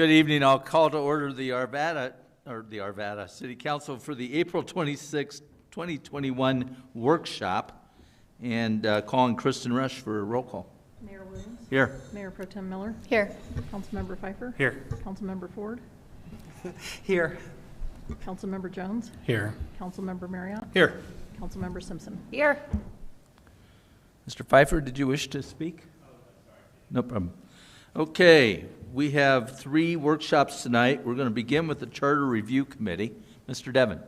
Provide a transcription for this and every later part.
Good evening. I'll call to order the Arvada City Council for the April 26, 2021 workshop, and calling Kristen Rush for a roll call. Mayor Williams. Here. Mayor Pro Tem Miller. Here. Councilmember Pfeiffer. Here. Councilmember Ford. Here. Councilmember Jones. Here. Councilmember Marriott. Here. Councilmember Simpson. Here. Mr. Pfeiffer, did you wish to speak? No problem. Okay, we have 3 workshops tonight. We're going to begin with the Charter Review Committee. Mr. Devon.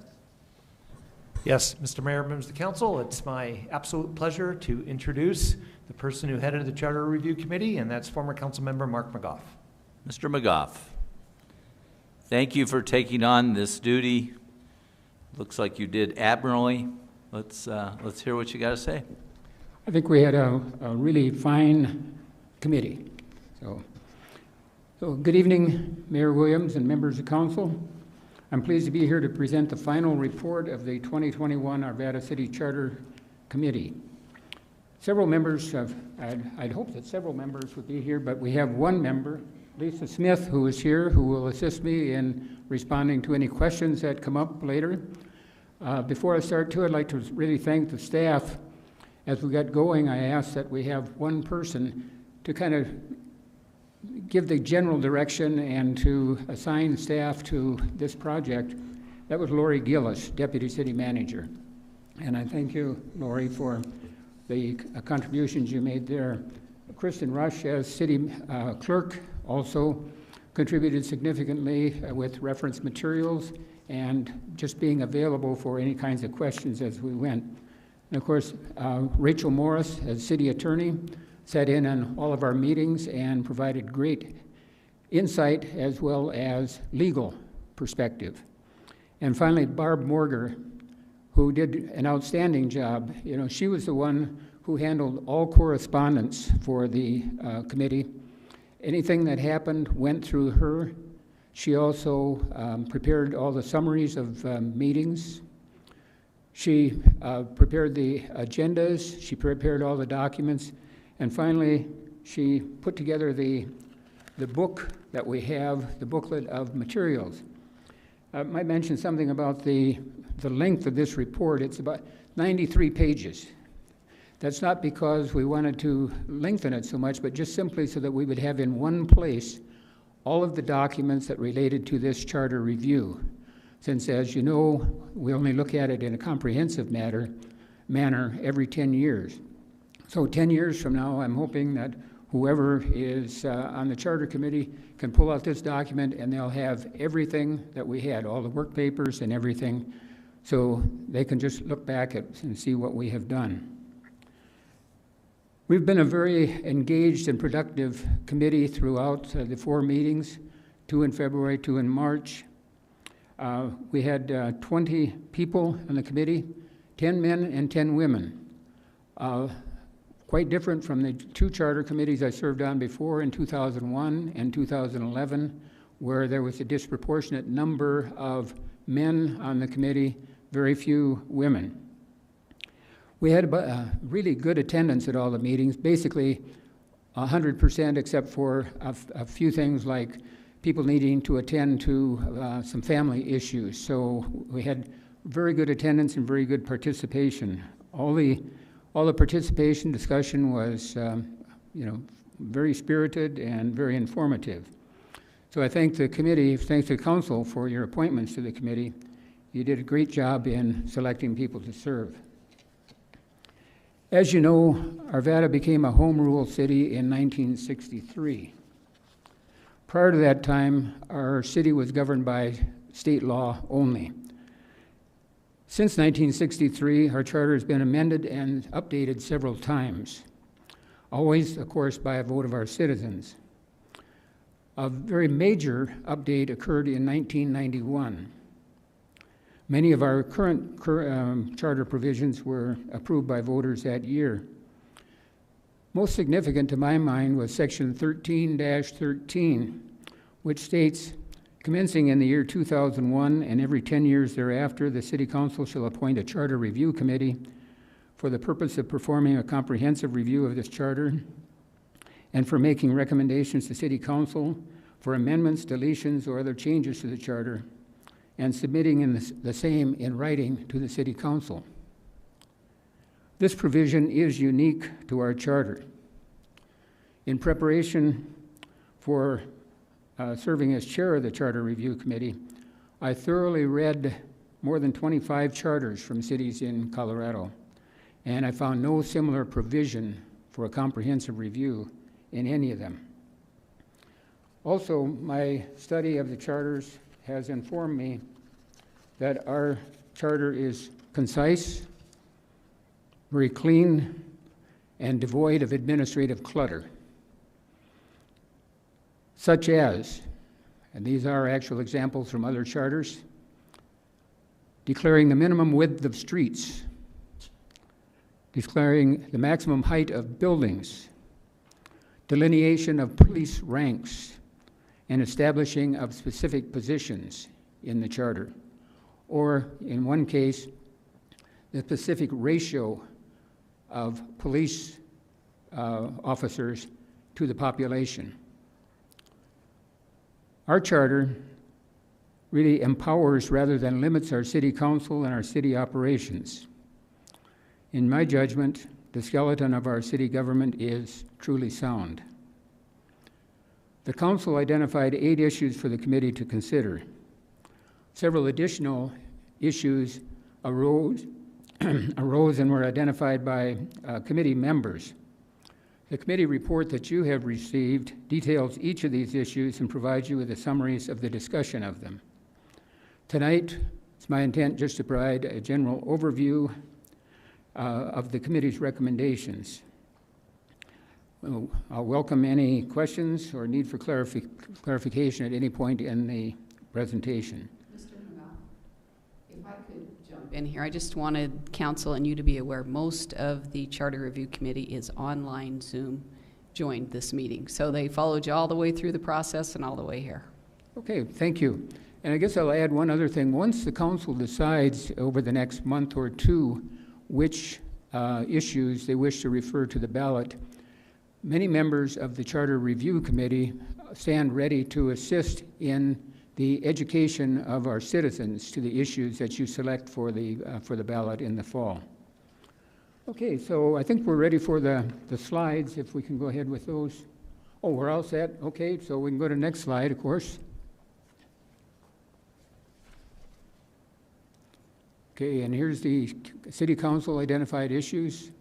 Yes, Mr. Mayor, members of the council, it's my absolute pleasure to introduce the person who headed the Charter Review Committee, and that's former council member Mark McGough. Mr. McGough, thank you for taking on this duty. Looks like you did admirably. Let's hear what you got to say. I think we had a really fine committee. So good evening, Mayor Williams and members of council. I'm pleased to be here to present the final report of the 2021 Arvada City Charter Committee. Several members, I'd hoped that several members would be here, but we have one member, Lisa Smith, who is here, who will assist me in responding to any questions that come up later. Before I start too, I'd like to really thank the staff. As we got going, I asked that we have one person to kind of give the general direction and to assign staff to this project. That was Lori Gillis, Deputy City Manager. And I thank you, Lori, for the contributions you made there. Kristen Rush, as City Clerk, also contributed significantly with reference materials and just being available for any kinds of questions as we went. And of course, Rachel Morris, as City Attorney, sat in on all of our meetings and provided great insight as well as legal perspective. And finally, Barb Morger, who did an outstanding job. You know, she was the one who handled all correspondence for the committee. Anything that happened went through her. She also prepared all the summaries of meetings. She prepared the agendas. She prepared all the documents. And finally, she put together the book that we have, the booklet of materials. I might mention something about the length of this report. It's about 93 pages. That's not because we wanted to lengthen it so much, but just simply so that we would have in one place all of the documents that related to this charter review. Since, as you know, we only look at it in a comprehensive manner every 10 years. So 10 years from now, I'm hoping that whoever is on the Charter Committee can pull out this document and they'll have everything that we had, all the work papers and everything, so they can just look back at and see what we have done. We've been a very engaged and productive committee throughout the 4 meetings, 2 in February, 2 in March. We had 20 people on the committee, 10 men and 10 women. Quite different from the 2 charter committees I served on before in 2001 and 2011, where there was a disproportionate number of men on the committee, very few women. We had really good attendance at all the meetings, basically 100% except for a few things like people needing to attend to some family issues. So we had very good attendance and very good participation. All the participation discussion was, very spirited and very informative. So I thank the committee, thanks to the council for your appointments to the committee. You did a great job in selecting people to serve. As you know, Arvada became a home rule city in 1963. Prior to that time, our city was governed by state law only. Since 1963, our charter has been amended and updated several times, always, of course, by a vote of our citizens. A very major update occurred in 1991. Many of our current charter provisions were approved by voters that year. Most significant to my mind was Section 13-13, which states, commencing in the year 2001 and every 10 years thereafter, the City Council shall appoint a Charter Review Committee for the purpose of performing a comprehensive review of this charter and for making recommendations to City Council for amendments, deletions, or other changes to the charter, and submitting the same in writing to the City Council. This provision is unique to our charter. In preparation for serving as chair of the Charter Review Committee, I thoroughly read more than 25 charters from cities in Colorado, and I found no similar provision for a comprehensive review in any of them. Also, my study of the charters has informed me that our charter is concise, very clean, and devoid of administrative clutter, such as, and these are actual examples from other charters, declaring the minimum width of streets, declaring the maximum height of buildings, delineation of police ranks, and establishing of specific positions in the charter, or in one case, the specific ratio of police officers to the population. Our charter really empowers rather than limits our city council and our city operations. In my judgment, the skeleton of our city government is truly sound. The council identified 8 issues for the committee to consider. Several additional issues arose and were identified by committee members. The committee report that you have received details each of these issues and provides you with the summaries of the discussion of them. Tonight, it's my intent just to provide a general overview of the committee's recommendations. I'll welcome any questions or need for clarification at any point in the presentation. Mr. Hamel, if I could jump in here, I just wanted council and you to be aware most of the Charter Review Committee is online Zoom joined this meeting. So they followed you all the way through the process and all the way here. Okay, thank you. And I guess I'll add one other thing. Once the council decides over the next month or two which issues they wish to refer to the ballot, many members of the Charter Review Committee stand ready to assist in the education of our citizens to the issues that you select for the ballot in the fall. Okay, so I think we're ready for the slides, if we can go ahead with those. Oh, we're all set? Okay, so we can go to the next slide, of course. Okay, and here's the City Council identified issues.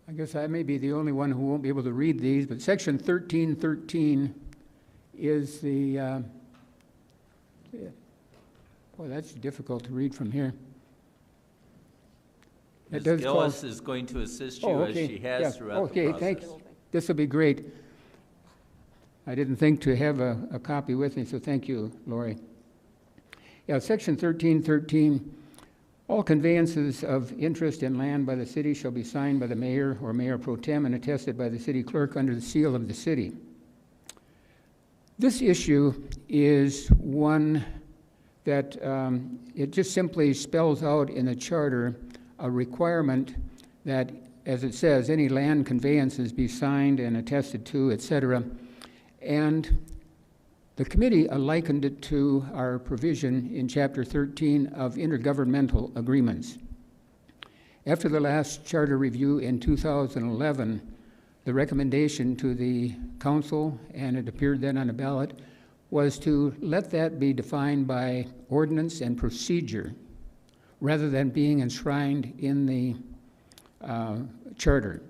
I guess I may be the only one who won't be able to read these, but section 1313 is the, boy, that's difficult to read from here. Ms. Gillis is going to assist you as she has throughout the process. Okay, thanks. This will be great. I didn't think to have a copy with me, so thank you, Lori. Yeah, section 1313, all conveyances of interest in land by the city shall be signed by the mayor or mayor pro tem and attested by the city clerk under the seal of the city. This issue is one that it just simply spells out in the charter a requirement that, as it says, any land conveyances be signed and attested to, etc. And the committee likened it to our provision in Chapter 13 of intergovernmental agreements. After the last charter review in 2011, the recommendation to the council, and it appeared then on the ballot, was to let that be defined by ordinance and procedure rather than being enshrined in the charter.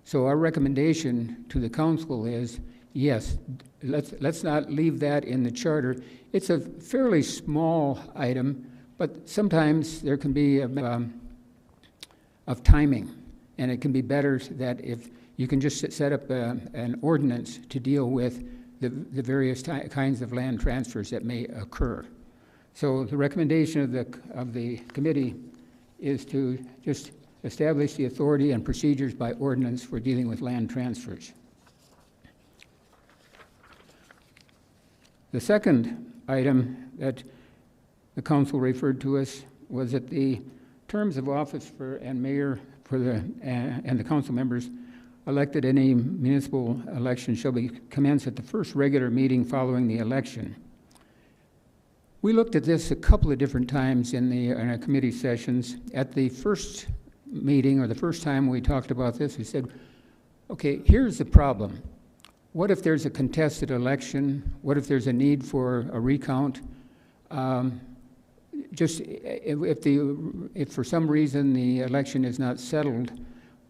So our recommendation to the council is, yes, let's not leave that in the charter. It's a fairly small item, but sometimes there can be of timing, and it can be better that if you can just set up an ordinance to deal with the various kinds of land transfers that may occur. So the recommendation of the committee is to just establish the authority and procedures by ordinance for dealing with land transfers. The second item that the council referred to us was that the terms of office for and mayor for and the council members elected any municipal election shall be commenced at the first regular meeting following the election. We looked at this a couple of different times in our committee sessions. At the first meeting, or the first time we talked about this, we said, okay, here's the problem. What if there's a contested election? What if there's a need for a recount? If for some reason the election is not settled,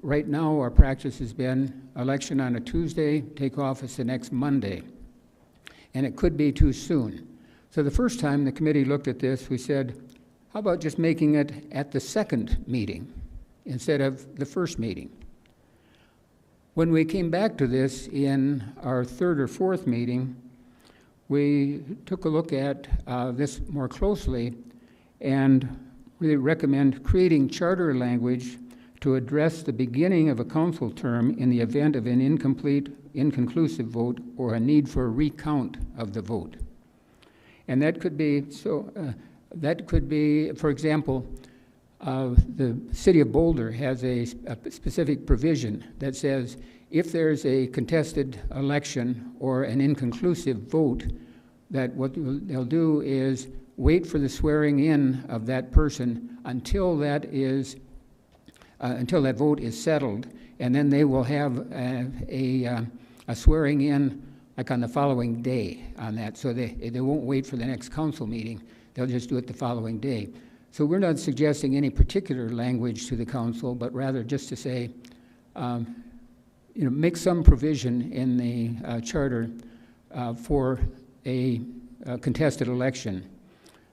right now our practice has been election on a Tuesday, take office the next Monday. And it could be too soon. So the first time the committee looked at this, we said, how about just making it at the second meeting instead of the first meeting? When we came back to this in our third or fourth meeting, we took a look at this more closely and really recommend creating charter language to address the beginning of a council term in the event of an inconclusive vote or a need for a recount of the vote. And that could be, for example, the City of Boulder has a specific provision that says if there's a contested election or an inconclusive vote, that what they'll do is wait for the swearing in of that person until that vote is settled, and then they will have a swearing in like on the following day on that. So they won't wait for the next council meeting. They'll just do it the following day. So we're not suggesting any particular language to the council, but rather just to say, make some provision in the charter for a contested election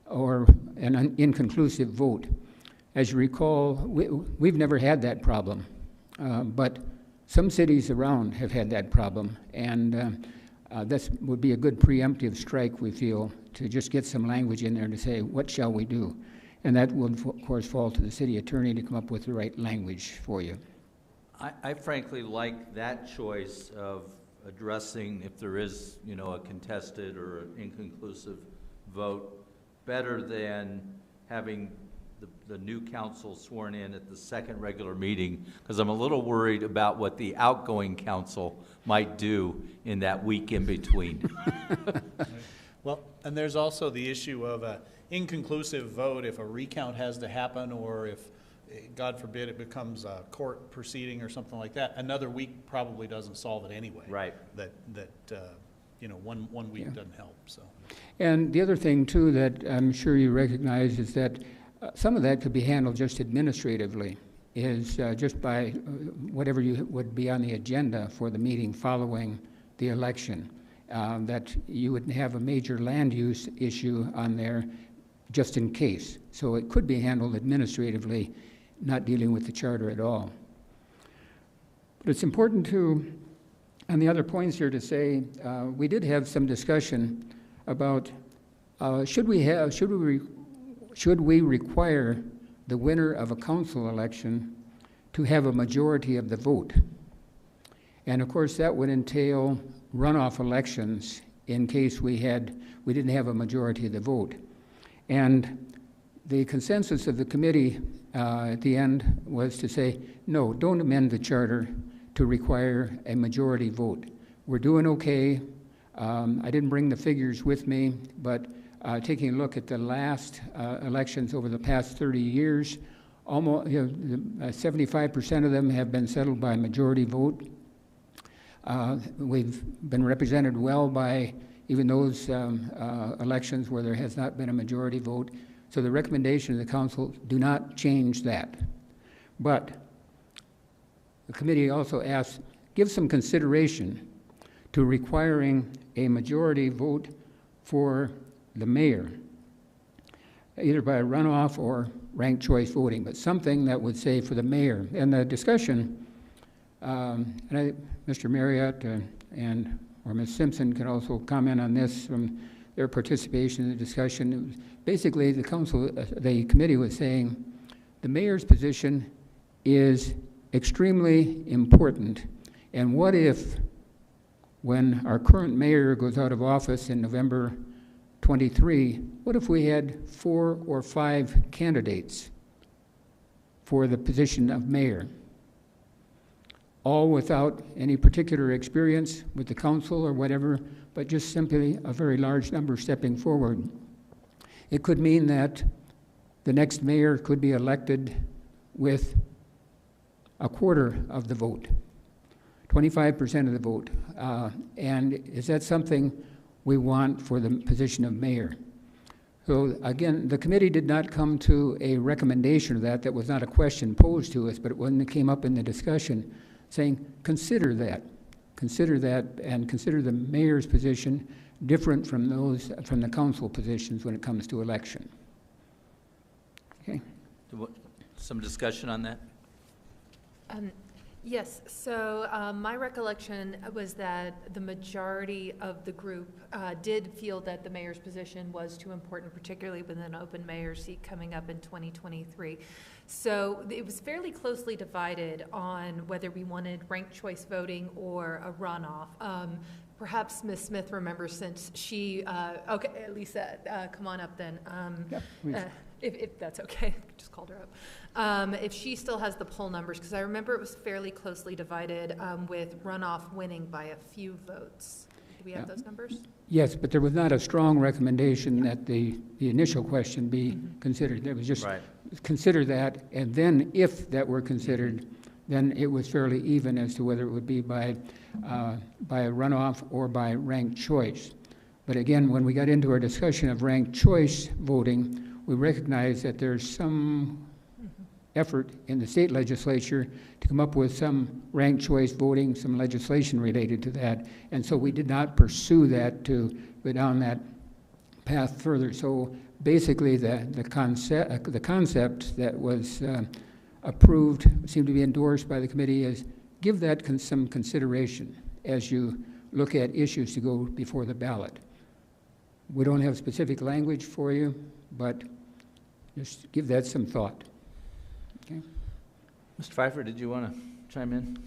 or an inconclusive vote. As you recall, we've never had that problem, but some cities around have had that problem, and this would be a good preemptive strike, we feel, to just get some language in there to say, what shall we do? And that will, of course, fall to the city attorney to come up with the right language for you. I frankly like that choice of addressing if there is, a contested or an inconclusive vote better than having the new council sworn in at the second regular meeting, because I'm a little worried about what the outgoing council might do in that week in between. Well, and there's also the issue of an inconclusive vote if a recount has to happen, or if, God forbid, it becomes a court proceeding or something like that. Another week probably doesn't solve it anyway. Right. One week doesn't help. So. And the other thing too that I'm sure you recognize is that some of that could be handled just administratively, is just by whatever would be on the agenda for the meeting following the election. That you would have a major land use issue on there just in case. So it could be handled administratively, not dealing with the charter at all. But it's important to, on the other points here, to say we did have some discussion about should we require the winner of a council election to have a majority of the vote? And of course that would entail runoff elections in case we didn't have a majority of the vote. And the consensus of the committee at the end was to say, no, don't amend the charter to require a majority vote. We're doing okay. I didn't bring the figures with me, but taking a look at the last elections over the past 30 years, almost 75% of them have been settled by majority vote. We've been represented well by even those elections where there has not been a majority vote. So the recommendation of the council, do not change that. But the committee also asked, give some consideration to requiring a majority vote for the mayor, either by a runoff or ranked choice voting, but something that would say for the mayor. And the discussion, Mr. Marriott or Ms. Simpson can also comment on this from their participation in the discussion. Basically, the committee was saying the mayor's position is extremely important. And what if, when our current mayor goes out of office in November 23, what if we had 4 or 5 candidates for the position of mayor? all without any particular experience with the council or whatever, but just simply a very large number stepping forward. It could mean that the next mayor could be elected with a quarter of the vote, 25% of the vote. And is that something we want for the position of mayor? So again, the committee did not come to a recommendation of that. That was not a question posed to us, but when it came up in the discussion, saying, consider that, and consider the mayor's position different from those, from the council positions when it comes to election. Okay. Some discussion on that? Yes, so my recollection was that the majority of the group did feel that the mayor's position was too important, particularly with an open mayor seat coming up in 2023. So it was fairly closely divided on whether we wanted ranked choice voting or a runoff. Perhaps Ms. Smith remembers, since she, okay, Lisa, come on up then. If that's okay, just called her up. If she still has the poll numbers, because I remember it was fairly closely divided with runoff winning by a few votes. Do we have those numbers? Yes, but there was not a strong recommendation that the initial question be considered. There was just consider that, and then if that were considered, then it was fairly even as to whether it would be by a runoff or by ranked choice. But again, when we got into our discussion of ranked choice voting, we recognize that there's some effort in the state legislature to come up with some ranked choice voting, some legislation related to that. And so we did not pursue that to go down that path further. So basically the concept that was approved, seemed to be endorsed by the committee, is give that some consideration as you look at issues to go before the ballot. We don't have specific language for you, but just give that some thought. Okay. Mr. Pfeiffer, did you want to chime in?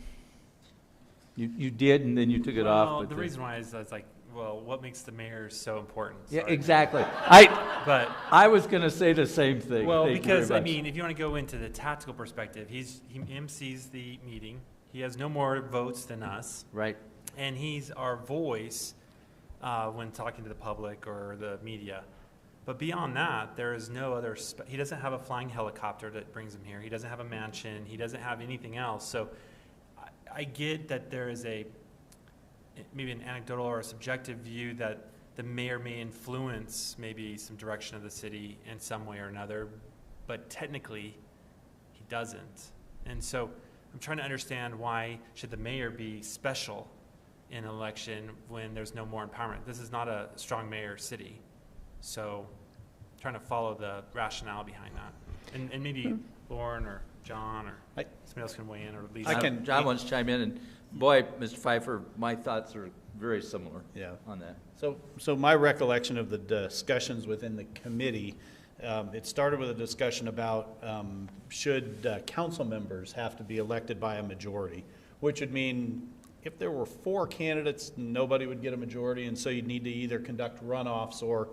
You did, and then you took it off. Well, But the reason why is that's like, well, what makes the mayor so important? yeah, Sorry. exactly. But I was going to say the same thing. well, Thank you very because I much. mean, if you want to go into the tactical perspective, he MCs the meeting. He has no more votes than us, Right. and he's our voice when talking to the public or the media. But beyond that, there is no other. He doesn't have a flying helicopter that brings him here. He doesn't have a mansion. He doesn't have anything else. So I get that there is maybe an anecdotal or a subjective view that the mayor may influence maybe some direction of the city in some way or another, but technically he doesn't. And so I'm trying to understand, why should the mayor be special in an election when there's no more empowerment? This is not a strong mayor city. So I'm trying to follow the rationale behind that. And maybe Lauren or John or somebody else can weigh in, or Lisa. John wants to chime in, and boy, Mr. Pfeiffer, my thoughts are very similar on that. So my recollection of the discussions within the committee, it started with a discussion about should council members have to be elected by a majority, which would mean if there were 4 candidates, nobody would get a majority, and so you'd need to either conduct runoffs or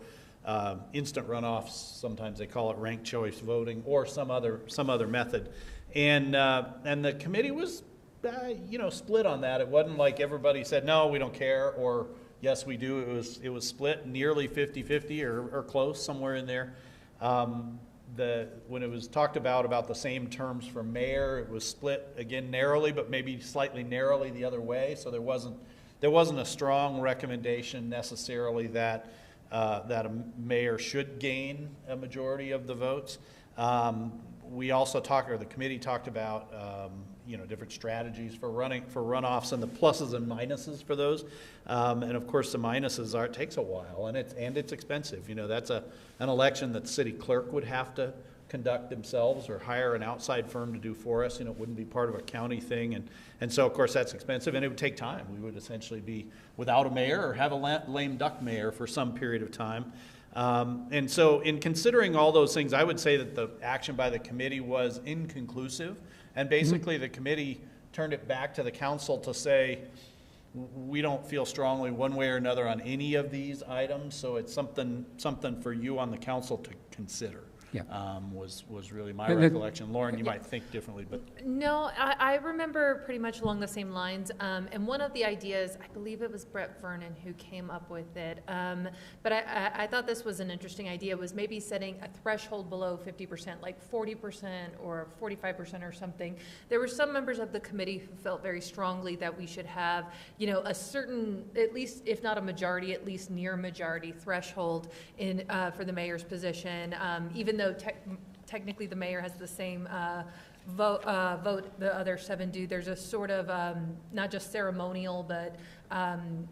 instant runoffs. Sometimes they call it ranked choice voting, or some other method. And the committee was split on that. It wasn't like everybody said no, we don't care, or yes, we do. It was split nearly 50-50 or close, somewhere in there. When it was talked about the same terms for mayor, it was split again narrowly, but maybe slightly narrowly the other way. So there wasn't a strong recommendation necessarily that a mayor should gain a majority of the votes. We also the committee talked about different strategies for runoffs and the pluses and minuses for those. And of course the minuses are, it takes a while, and it's expensive. That's an election that the city clerk would have to conduct themselves or hire an outside firm to do for us. It wouldn't be part of a county thing. And so of course that's expensive, and it would take time. We would essentially be without a mayor or have a lame duck mayor for some period of time. And so in considering all those things, I would say that the action by the committee was inconclusive. And basically the committee turned it back to the council to say, we don't feel strongly one way or another on any of these items, so it's something for you on the council to consider. Yeah. Was really my And then- recollection. Lauren, you might think differently, but No, I remember pretty much along the same lines. And one of the ideas, I believe it was Brett Vernon who came up with it. But I thought this was an interesting idea, was maybe setting a threshold below 50%, like 40% or 45% or something. There were some members of the committee who felt very strongly that we should have, you know, a certain, at least if not a majority, at least near majority threshold in for the mayor's position, even though technically the mayor has the same vote the other 7 do. There's a sort of not just ceremonial but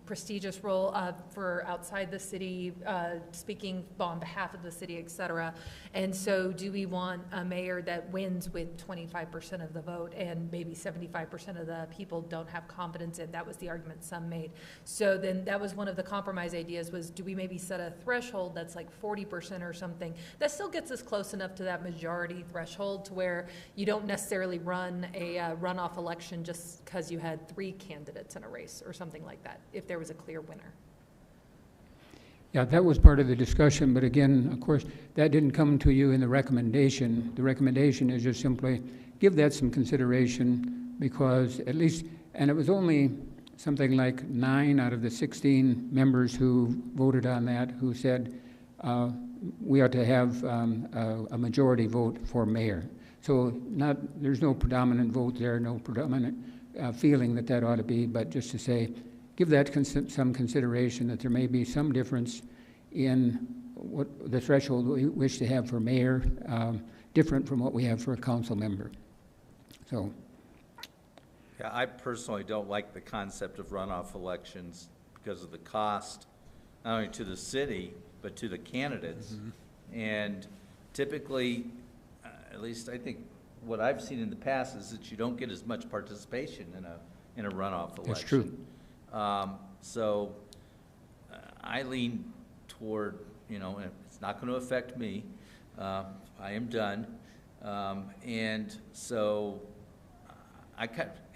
prestigious role for outside the city, speaking on behalf of the city, etc. And so do we want a mayor that wins with 25% of the vote and maybe 75% of the people don't have confidence in? That was the argument some made. So then that was one of the compromise ideas, was do we maybe set a threshold that's like 40% or something that still gets us close enough to that majority threshold to where you don't necessarily run a runoff election just because you had 3 candidates in a race or something like that, if there was a clear winner. Yeah, that was part of the discussion, but again, of course, that didn't come to you in the recommendation. The recommendation is just simply give that some consideration, because at least, and it was only something like 9 out of the 16 members who voted on that who said we ought to have a majority vote for mayor. So there's no predominant vote there, no predominant feeling that ought to be, but just to say, give that some consideration, that there may be some difference in what the threshold we wish to have for mayor, different from what we have for a council member. So, Yeah, I personally don't like the concept of runoff elections because of the cost, not only to the city, but to the candidates. And typically, at least I think what I've seen in the past is that you don't get as much participation in a runoff election. That's true. So I lean toward, it's not going to affect me. I am done. And so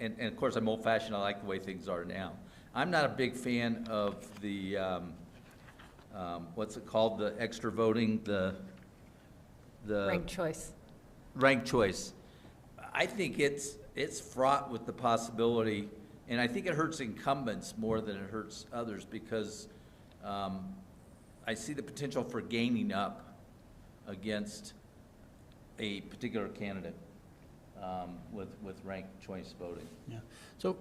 and of course I'm old-fashioned. I like the way things are now. I'm not a big fan of the, what's it called, the extra voting, the Ranked choice. Ranked choice. I think it's fraught with the possibility, and I think it hurts incumbents more than it hurts others, because I see the potential for gaining up against a particular candidate with ranked choice voting. yeah. So,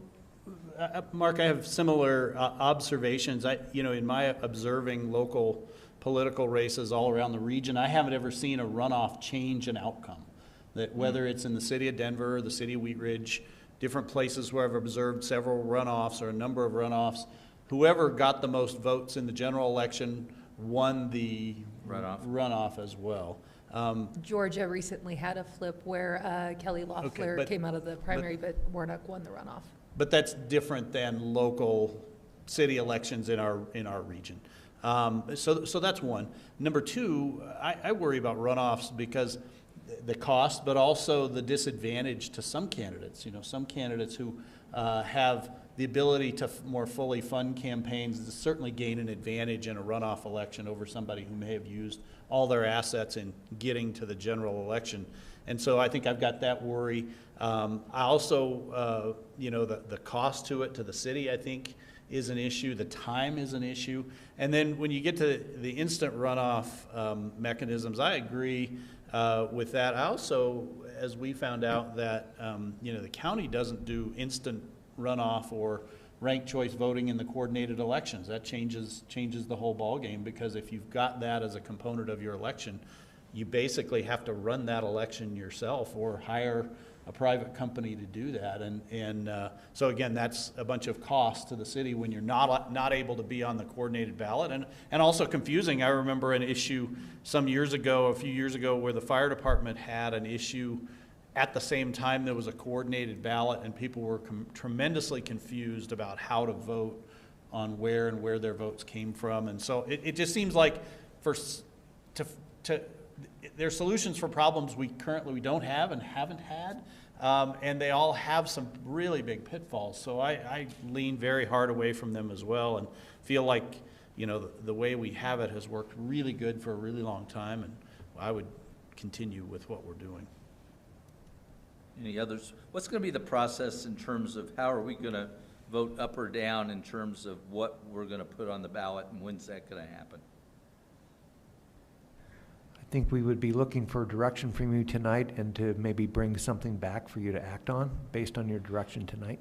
Mark, I have similar observations. In my observing local political races all around the region, I haven't ever seen a runoff change an outcome. That whether it's in the city of Denver or the city of Wheat Ridge, different places where I've observed several runoffs or a number of runoffs, whoever got the most votes in the general election won the runoff as well. Georgia recently had a flip where Kelly Loeffler came out of the primary, but Warnock won the runoff. But that's different than local city elections in our region. So that's one. Number two, I worry about runoffs because the cost, but also the disadvantage to some candidates. Some candidates who have the ability to more fully fund campaigns to certainly gain an advantage in a runoff election over somebody who may have used all their assets in getting to the general election. And so I think I've got that worry. I also, the cost to the city, I think, is an issue. The time is an issue. And then when you get to the instant runoff mechanisms, I agree with that. I also, as we found out, that the county doesn't do instant runoff or ranked choice voting in the coordinated elections. That changes the whole ballgame, because if you've got that as a component of your election, you basically have to run that election yourself or hire a private company to do that. And so again, that's a bunch of costs to the city when you're not able to be on the coordinated ballot, and also confusing. I remember an issue a few years ago, where the fire department had an issue at the same time there was a coordinated ballot, and people were tremendously confused about how to vote on where their votes came from. And so it just seems like there are solutions for problems we currently don't have and haven't had, and they all have some really big pitfalls. So I lean very hard away from them as well, and feel like the way we have it has worked really good for a really long time, and I would continue with what we're doing. Any others? What's going to be the process in terms of how are we going to vote up or down in terms of what we're going to put on the ballot, and when's that going to happen? I think we would be looking for direction from you tonight and to maybe bring something back for you to act on based on your direction tonight.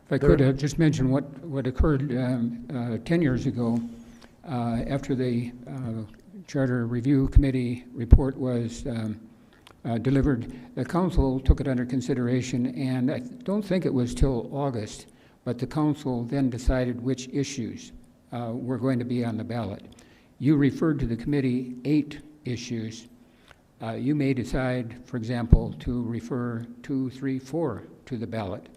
If I could just mention what occurred 10 years ago after the Charter Review Committee report was delivered. The council took it under consideration, and I don't think it was till August, but the council then decided which issues were going to be on the ballot. You referred to the committee 8 issues. You may decide, for example, to refer 2, 3, 4 to the ballot.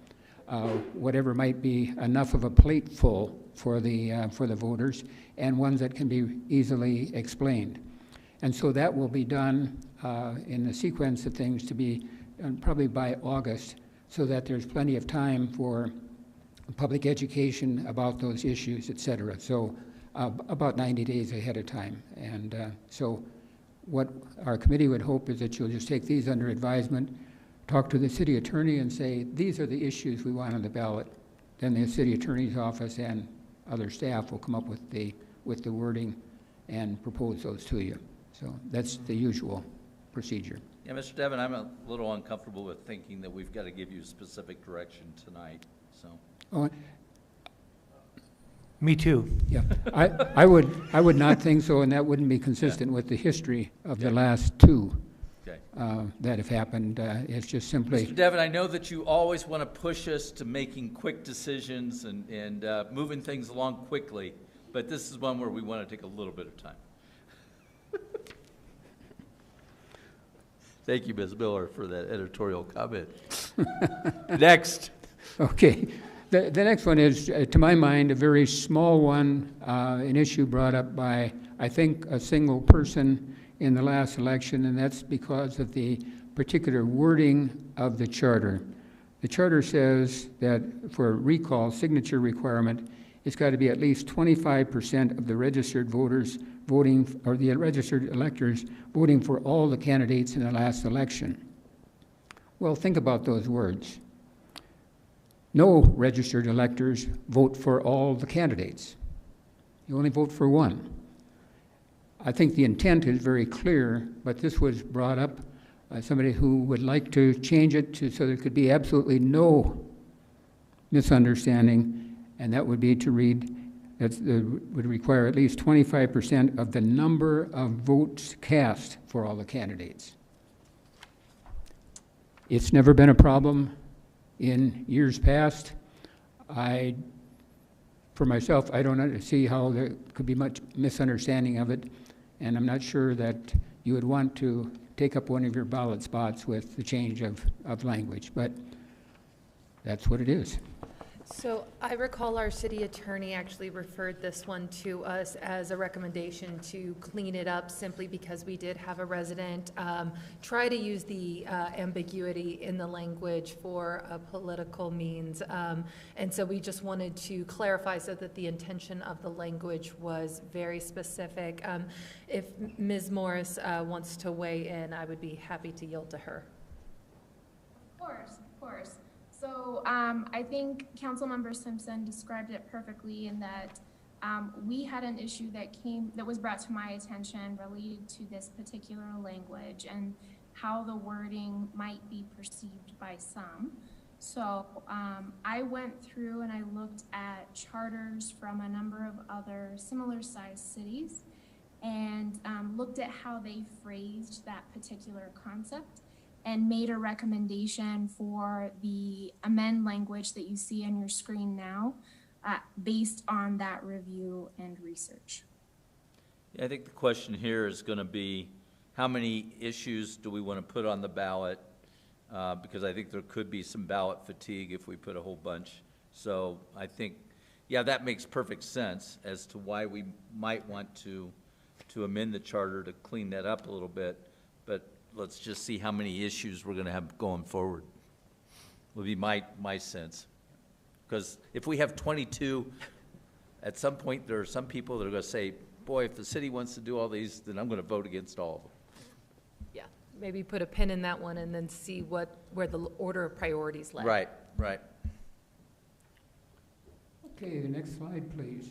Whatever might be enough of a plate full for the voters, and ones that can be easily explained. And so that will be done in the sequence of things to be probably by August, so that there's plenty of time for public education about those issues, et cetera. So about 90 days ahead of time. And so what our committee would hope is that you'll just take these under advisement, talk to the city attorney and say, these are the issues we want on the ballot. Then the city attorney's office and other staff will come up with the wording and propose those to you. So that's the usual procedure. Yeah, Mr. Devon, I'm a little uncomfortable with thinking that we've got to give you specific direction tonight, so. Oh, Me too. yeah, I would not think so, and that wouldn't be consistent with the history of the last 2 Okay. that have happened. It's just simply. Mr. Devon, I know that you always want to push us to making quick decisions and moving things along quickly, but this is one where we want to take a little bit of time. Thank you, Ms. Miller, for that editorial comment. Next. Okay. The next one is, to my mind, a very small one, an issue brought up by, I think, a single person in the last election, and that's because of the particular wording of the charter. The charter says that for a recall signature requirement, it's got to be at least 25% of the registered voters voting, or the registered electors voting for all the candidates in the last election. Well, think about those words. No registered electors vote for all the candidates. You only vote for one. I think the intent is very clear, but this was brought up by somebody who would like to change it so there could be absolutely no misunderstanding, and that would be to read that would require at least 25% of the number of votes cast for all the candidates. It's never been a problem in years past. For myself, I don't see how there could be much misunderstanding of it, and I'm not sure that you would want to take up one of your ballot spots with the change of language, but that's what it is. So I recall our city attorney actually referred this one to us as a recommendation to clean it up, simply because we did have a resident try to use the ambiguity in the language for a political means. And so we just wanted to clarify so that the intention of the language was very specific. If Ms. Morris wants to weigh in, I would be happy to yield to her. Of course. So I think Councilmember Simpson described it perfectly in that we had an issue that was brought to my attention related to this particular language and how the wording might be perceived by some. So I went through and I looked at charters from a number of other similar sized cities and looked at how they phrased that particular concept, and made a recommendation for the amend language that you see on your screen now based on that review and research. Yeah, I think the question here is going to be, how many issues do we want to put on the ballot? Because I think there could be some ballot fatigue if we put a whole bunch. So I think, yeah, that makes perfect sense as to why we might want to amend the charter to clean that up a little bit. But let's just see how many issues we're going to have going forward, would be my sense. Because if we have 22, at some point there are some people that are going to say, boy, if the city wants to do all these, then I'm going to vote against all of them. maybe put a pin in that one and then see where the order of priorities lay. Right, right. Okay, the next slide, please.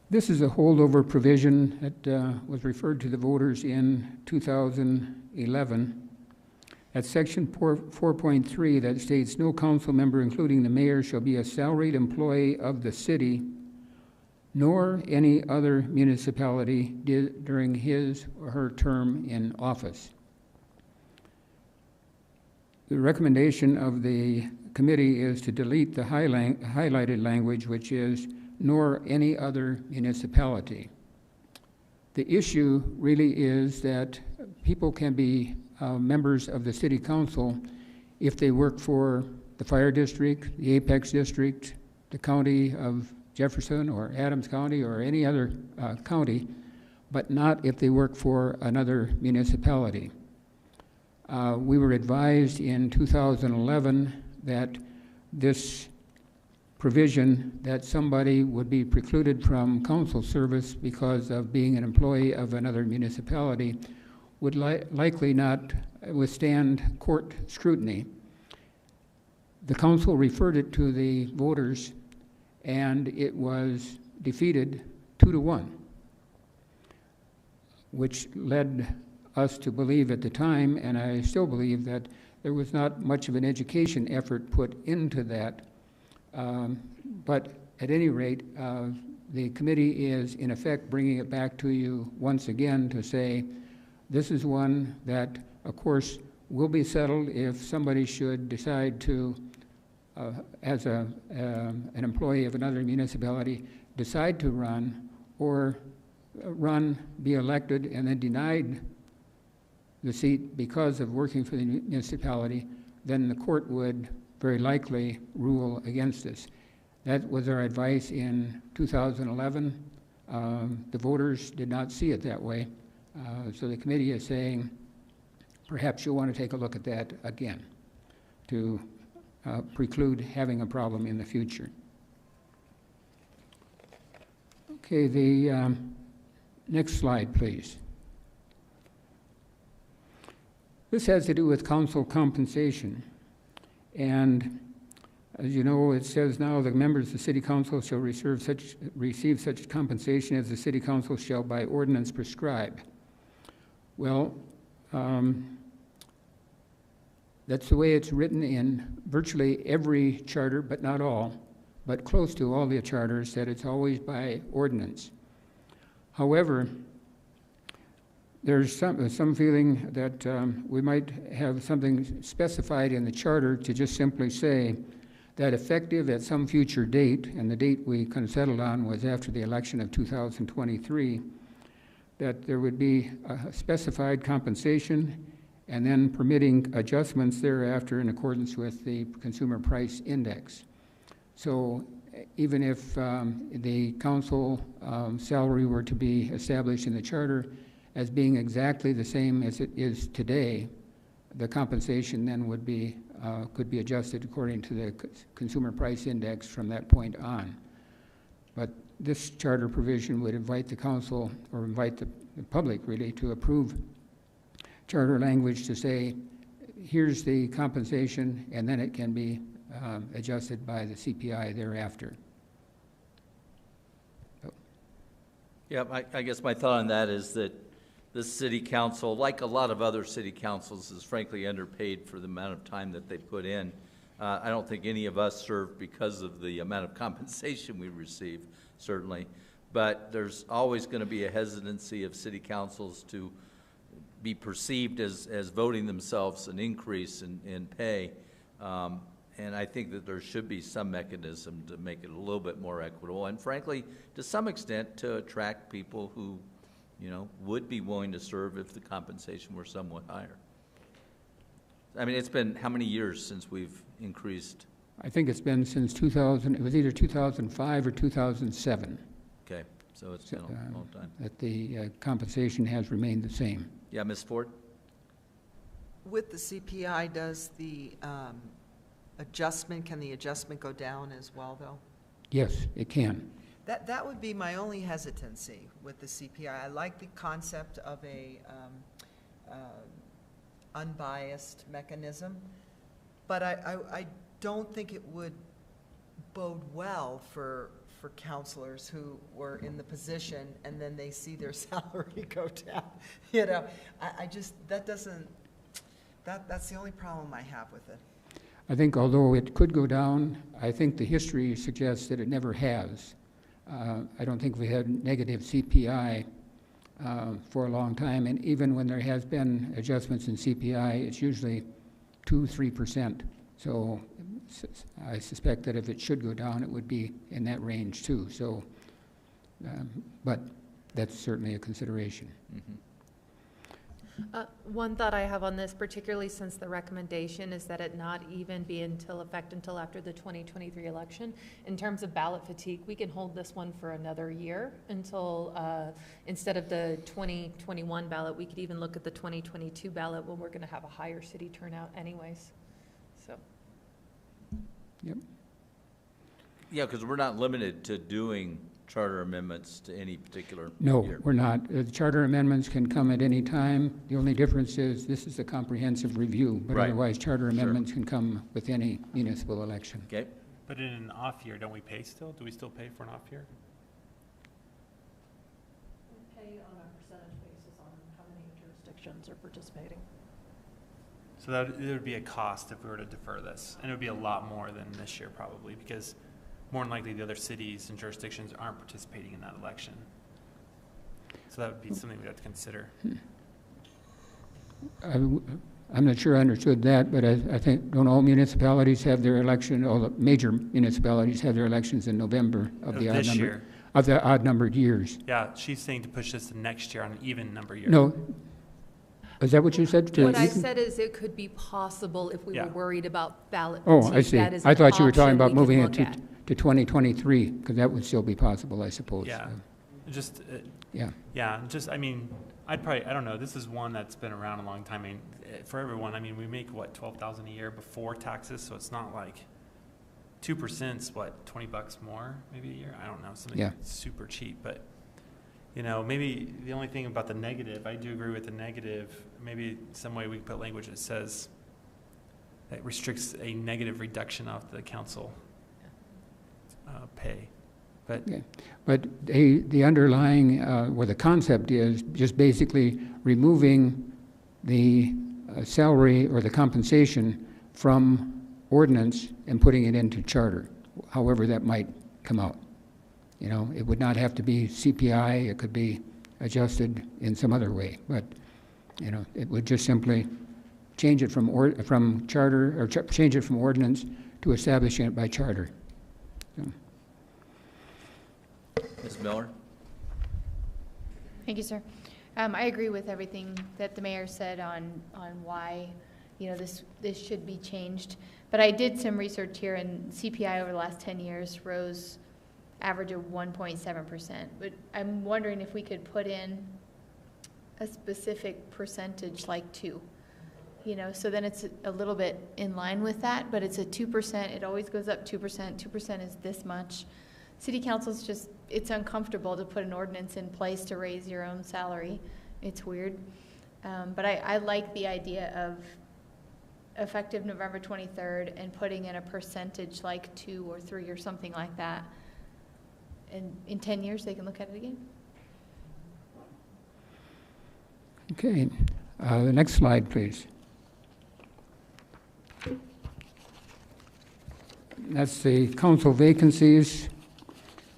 This is a holdover provision that was referred to the voters in 2011. At section 4.3 that states, no council member, including the mayor, shall be a salaried employee of the city, nor any other municipality during his or her term in office. The recommendation of the committee is to delete the highlighted language, which is, nor any other municipality. The issue really is that people can be members of the city council if they work for the fire district, the Apex district, the county of Jefferson or Adams County or any other county, but not if they work for another municipality. We were advised in 2011 that this provision that somebody would be precluded from council service because of being an employee of another municipality would likely not withstand court scrutiny. The council referred it to the voters, and it was defeated 2-1, which led us to believe at the time, and I still believe, that there was not much of an education effort put into that. But at any rate, the committee is in effect bringing it back to you once again to say, this is one that, of course, will be settled if somebody should decide to, as an employee of another municipality, decide to run, or be elected and then denied the seat because of working for the municipality, then the court would very likely rule against us. That was our advice in 2011. The voters did not see it that way. So the committee is saying, perhaps you'll want to take a look at that again to preclude having a problem in the future. Okay, the next slide, please. This has to do with council compensation. And as you know, it says now the members of the city council shall receive such compensation as the city council shall by ordinance prescribe. Well, that's the way it's written in virtually every charter, but not all, but close to all the charters, that it's always by ordinance. However, there's some feeling that we might have something specified in the charter to just simply say that effective at some future date, and the date we kind of settled on was after the election of 2023, that there would be a specified compensation and then permitting adjustments thereafter in accordance with the consumer price index. So even if the council salary were to be established in the charter as being exactly the same as it is today, the compensation then would be could be adjusted according to the consumer price index from that point on. But this charter provision would invite the council, or invite the public really, to approve charter language to say, here's the compensation, and then it can be adjusted by the CPI thereafter. Yeah, I guess my thought on that is that this city council, like a lot of other city councils, is frankly underpaid for the amount of time that they put in. I don't think any of us serve because of the amount of compensation we receive, certainly. But there's always going to be a hesitancy of city councils to be perceived as voting themselves an increase in pay. And I think that there should be some mechanism to make it a little bit more equitable, and frankly, to some extent, to attract people who, you know, would be willing to serve if the compensation were somewhat higher. I mean, it's been how many years since we've increased? I think it's been since 2000, it was either 2005 or 2007. Okay, so it's been a long time. That the compensation has remained the same. Yeah, Ms. Ford? With the CPI, does the adjustment, can the adjustment go down as well, though? Yes, it can. That would be my only hesitancy with the CPI. I like the concept of a unbiased mechanism. But I don't think it would bode well for counselors who were in the position and then they see their salary go down. You know, I just, that's the only problem I have with it. I think although it could go down, I think the history suggests that it never has. I don't think we had negative CPI for a long time, and even when there has been adjustments in CPI, it's usually 2-3%. So I suspect that if it should go down, it would be in that range too. So, but that's certainly a consideration. One thought I have on this, particularly since the recommendation is that it not even be until after the 2023 election. In terms of ballot fatigue, we can hold this one for another year until, instead of the 2021 ballot, we could even look at the 2022 ballot when we're going to have a higher city turnout anyways. So. Yep. Yeah, because we're not limited to doing charter amendments to any particular No, year. we're not. The charter amendments can come at any time. The only difference is this is a comprehensive review, but Right. otherwise charter Sure. amendments can come with any municipal election. Okay, But in an off year, don't we pay still? Do we still pay for an off year? We pay on a percentage basis on how many jurisdictions are participating. So that it would be a cost if we were to defer this, and it would be a lot more than this year probably, because more than likely the other cities and jurisdictions aren't participating in that election. So that would be something we'd have to consider. I'm not sure I understood that, but I think, don't all municipalities have their election, all the major municipalities have their elections in November of the This year. odd numbered years? Yeah, she's saying to push this to next year on an even number year. No. Is that what you said? What I said is it could be possible if we Yeah. were worried about ballot Oh, fatigue. I see. That is I an thought you were option talking about we could moving it look at. to 2023, because that would still be possible, I suppose. Yeah. Just, Yeah. yeah, just, I mean, I don't know, this is one that's been around a long time. I mean, for everyone, I mean, we make, what, 12,000 a year before taxes, so it's not like 2%'s what, $20 more maybe a year? I don't know, something Yeah. super cheap, but, you know, maybe the only thing about the negative, I do agree with the negative, maybe some way we can put language that says that restricts a negative reduction off the council pay. But Okay. But the underlying, or the concept is just basically removing the salary or the compensation from ordinance and putting it into charter, however that might come out. You know, it would not have to be CPI, it could be adjusted in some other way, but, you know, it would just simply change it from charter, or change it from ordinance to establishing it by charter. So. Ms. Miller? Thank you, sir. I agree with everything that the mayor said on why, you know, this should be changed. But I did some research here, and CPI over the last 10 years rose average of 1.7%. But I'm wondering if we could put in a specific percentage like 2. You know, so then it's a little bit in line with that, but it's a 2%. It always goes up 2%. 2% is this much. City council's just, it's uncomfortable to put an ordinance in place to raise your own salary. It's weird. But I like the idea of effective November 23rd and putting in a percentage like 2 or 3 or something like that. And in 10 years, they can look at it again. Okay. The next slide, please. That's the council vacancies.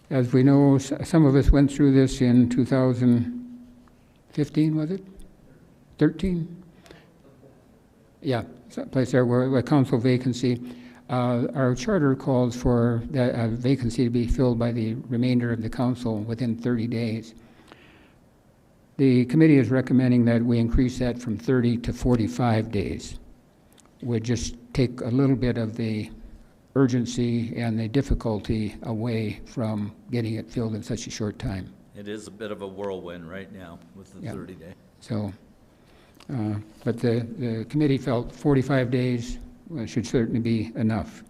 As we know, some of us went through this in 2015, was it? 13? Yeah, someplace there where council vacancy. Our charter calls for that vacancy to be filled by the remainder of the council within 30 days. The committee is recommending that we increase that from 30 to 45 days. Would just take a little bit of the urgency and the difficulty away from getting it filled in such a short time. It is a bit of a whirlwind right now with the 30-day. So, but the committee felt 45 days should certainly be enough.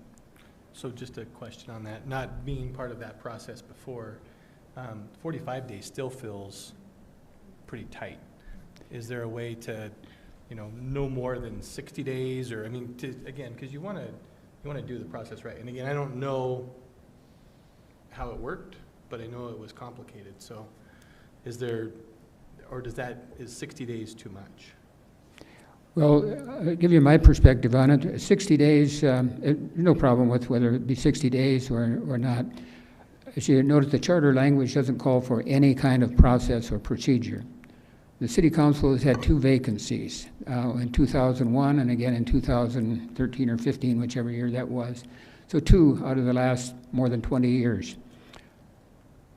So just a question on that, not being part of that process before, 45 days still feels pretty tight. is there a way to, no more than 60 days, or, again, because you want to do the process right. And again, I don't know how it worked, but I know it was complicated. So is 60 days too much? Well, I'll give you my perspective on it. 60 days, no problem with whether it be 60 days or not. As you notice, the charter language doesn't call for any kind of process or procedure. The City Council has had 2 vacancies in 2001 and again in 2013 or 15, whichever year that was. So 2 out of the last more than 20 years.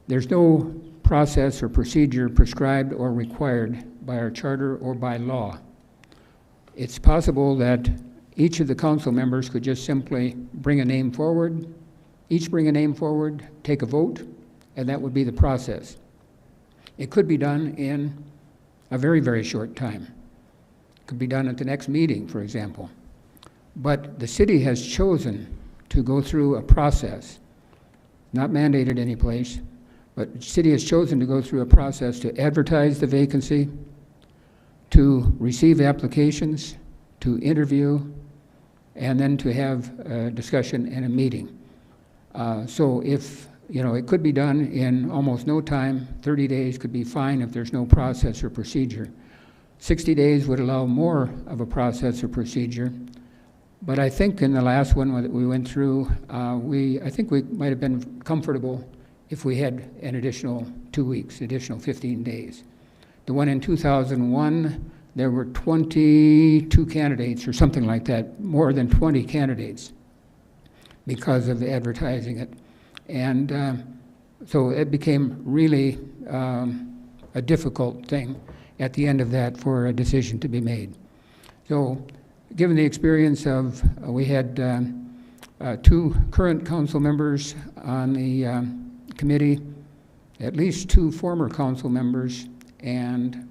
There's no process or procedure prescribed or required by our charter or by law. It's possible that each of the council members could just simply bring a name forward, each bring a name forward, take a vote, and that would be the process. It could be done in a very, very short time. It could be done at the next meeting, for example. But the city has chosen to go through a process, not mandated any place, but the city has chosen to go through a process to advertise the vacancy, to receive applications, to interview, and then to have a discussion and a meeting. So if, it could be done in almost no time. 30 days could be fine if there's no process or procedure. 60 days would allow more of a process or procedure. But I think in the last one that we went through, I think we might have been comfortable if we had an additional 2 weeks, additional 15 days. The one in 2001, there were 22 candidates or something like that, more than 20 candidates because of advertising it. And so it became really a difficult thing at the end of that for a decision to be made. So given the experience of, we had 2 current council members on the committee, at least 2 former council members, and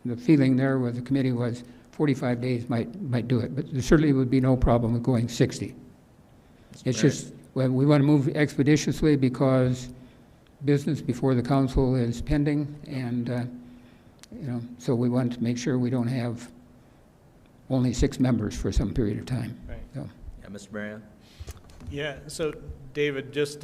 the feeling there with the committee was 45 days might do it, but there certainly would be no problem with going 60. It's just, well, we want to move expeditiously because business before the council is pending, and so we want to make sure we don't have only 6 members for some period of time. Right. So. Yeah, Mr. Marion? Yeah, so David, just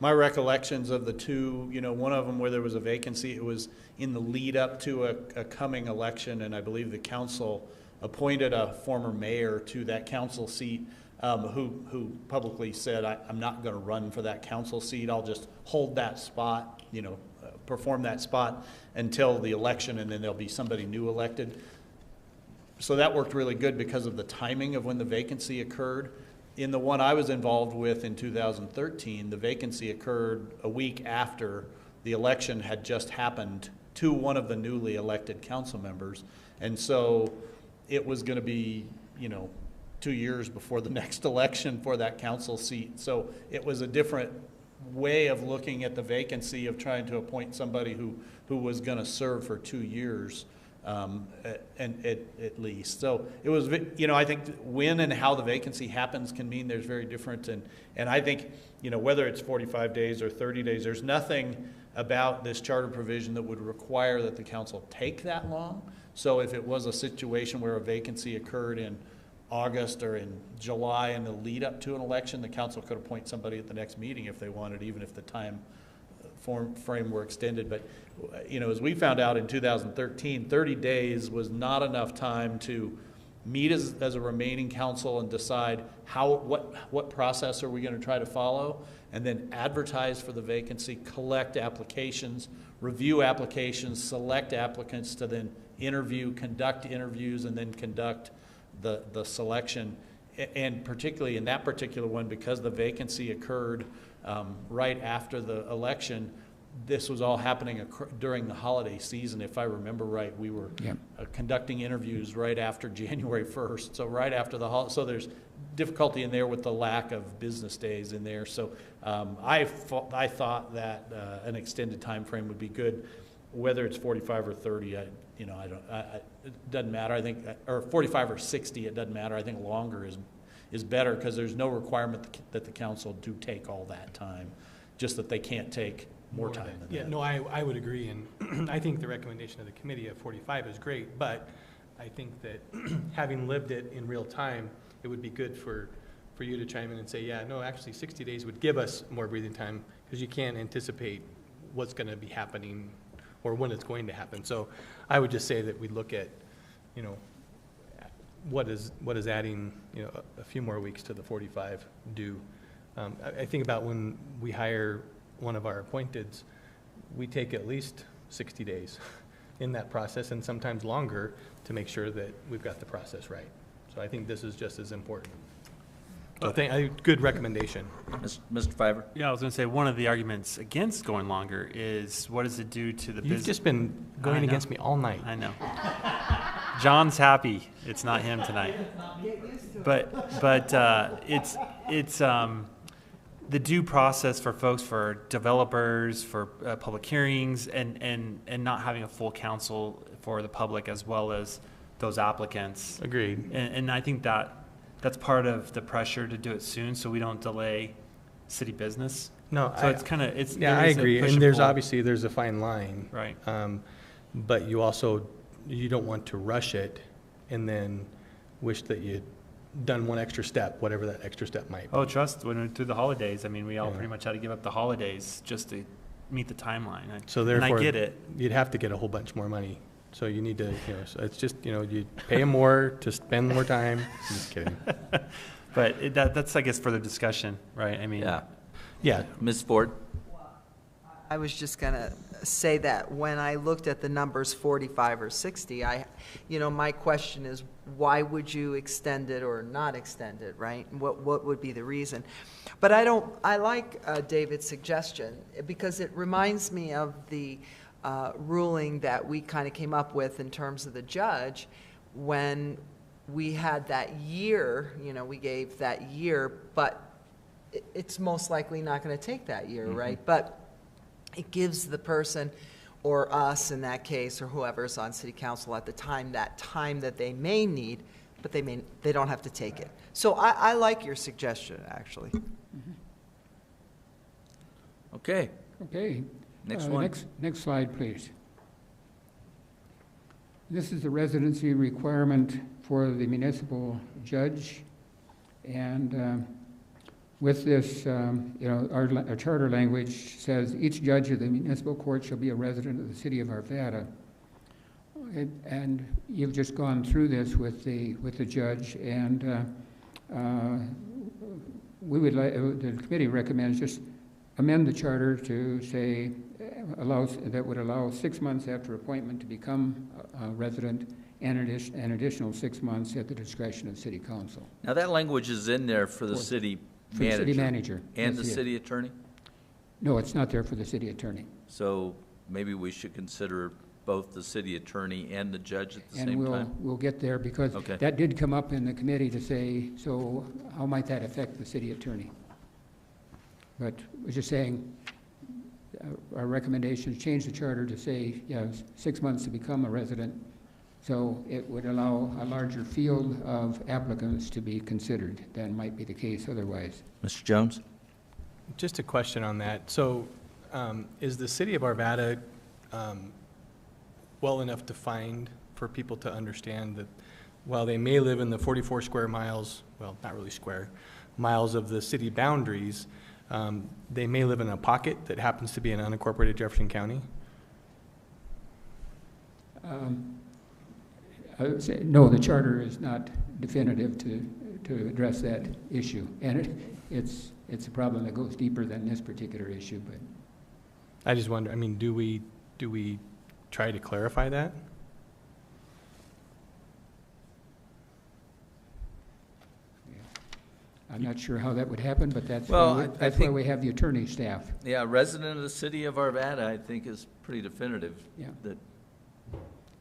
my recollections of the 2, one of them where there was a vacancy, it was in the lead up to a coming election, and I believe the council appointed a former mayor to that council seat who publicly said, I'm not going to run for that council seat. I'll just hold that spot, perform that spot until the election, and then there'll be somebody new elected. So that worked really good because of the timing of when the vacancy occurred. In the one I was involved with in 2013, the vacancy occurred a week after the election had just happened to one of the newly elected council members. And so it was going to be, 2 years before the next election for that council seat. So it was a different way of looking at the vacancy of trying to appoint somebody who was going to serve for 2 years. And at least. So it was, I think when and how the vacancy happens can mean there's very different. And I think, whether it's 45 days or 30 days, there's nothing about this charter provision that would require that the council take that long. So if it was a situation where a vacancy occurred in August or in July in the lead up to an election, the council could appoint somebody at the next meeting if they wanted, even if the time frame were extended. But as we found out in 2013, 30 days was not enough time to meet as a remaining council and decide what process are we going to try to follow, and then advertise for the vacancy, collect applications, review applications, select applicants to then interview, conduct interviews, and then conduct the selection. And particularly in that particular one, because the vacancy occurred right after the election, this was all happening during the holiday season. If I remember right, we were conducting interviews right after January 1st, so right after the holiday. So there's difficulty in there with the lack of business days in there. So I thought that an extended time frame would be good, whether it's 45 or 30. It doesn't matter. I think, or 45 or 60, it doesn't matter. I think longer is better because there's no requirement that the council do take all that time, just that they can't take more time than that. Yeah, no, I would agree, and I think the recommendation of the committee of 45 is great, but I think that having lived it in real time, it would be good for you to chime in and say, yeah, no, actually 60 days would give us more breathing time, because you can't anticipate what's going to be happening or when it's going to happen. So I would just say that we look at, you know, what is adding, you know, a few more weeks to the 45 do. I think about when we hire one of our appointeds, we take at least 60 days in that process, and sometimes longer, to make sure that we've got the process right. So I think this is just as important. So good recommendation. Mr. Fiver? Yeah, I was going to say, one of the arguments against going longer is, what does it do to the business? You've just been going against me all night. I know. John's happy it's not him tonight. But it's the due process for folks, for developers, for public hearings, and not having a full council for the public as well as those applicants. Agreed. And I think that's part of the pressure to do it soon, so we don't delay city business. No, so it's kind of I agree, and there's a fine line, right? But you don't want to rush it and then wish that you'd done one extra step, whatever that extra step might be. Oh, trust, when we went through the holidays, I mean, we all pretty much had to give up the holidays just to meet the timeline. So therefore, and I get it. You'd have to get a whole bunch more money. So you need to, so it's just, you pay them more to spend more time. I'm just kidding. But that's, I guess, further discussion, right? I mean, yeah. Ms. Ford? I was just going to say that when I looked at the numbers 45 or 60, my question is, why would you extend it or not extend it, right? What would be the reason? But I like David's suggestion, because it reminds me of the ruling that we kind of came up with in terms of the judge when we had that year, we gave that year, but it's most likely not going to take that year, right? But it gives the person, or us in that case, or whoever's on city council at the time, that time that they may need, but they don't have to take it. So I like your suggestion, actually. Okay. Next one. Next slide, please. This is the residency requirement for the municipal judge, and with this, our charter language says each judge of the municipal court shall be a resident of the city of Arvada. And you've just gone through this with the judge, and the committee recommends just amend the charter to say that would allow 6 months after appointment to become a resident, and an additional 6 months at the discretion of city council. Now that language is in there for the city manager. City manager. And the city attorney? No, it's not there for the city attorney. So maybe we should consider both the city attorney and the judge at the same time? And we'll get there, because that did come up in the committee to say, so how might that affect the city attorney? But we're just saying, our recommendation is change the charter to say, 6 months to become a resident, so it would allow a larger field of applicants to be considered than might be the case otherwise. Mr. Jones? Just a question on that. So is the city of Arvada well enough defined for people to understand that while they may live in the 44 square miles, well, not really square, miles of the city boundaries, they may live in a pocket that happens to be in unincorporated Jefferson County? I would say, no, the charter is not definitive to address that issue. And it's a problem that goes deeper than this particular issue. But I just wonder, I mean, do we try to clarify that? I'm not sure how that would happen, but that's Well, why we have the attorney staff. Yeah, resident of the city of Arvada, I think, is pretty definitive. Yeah. That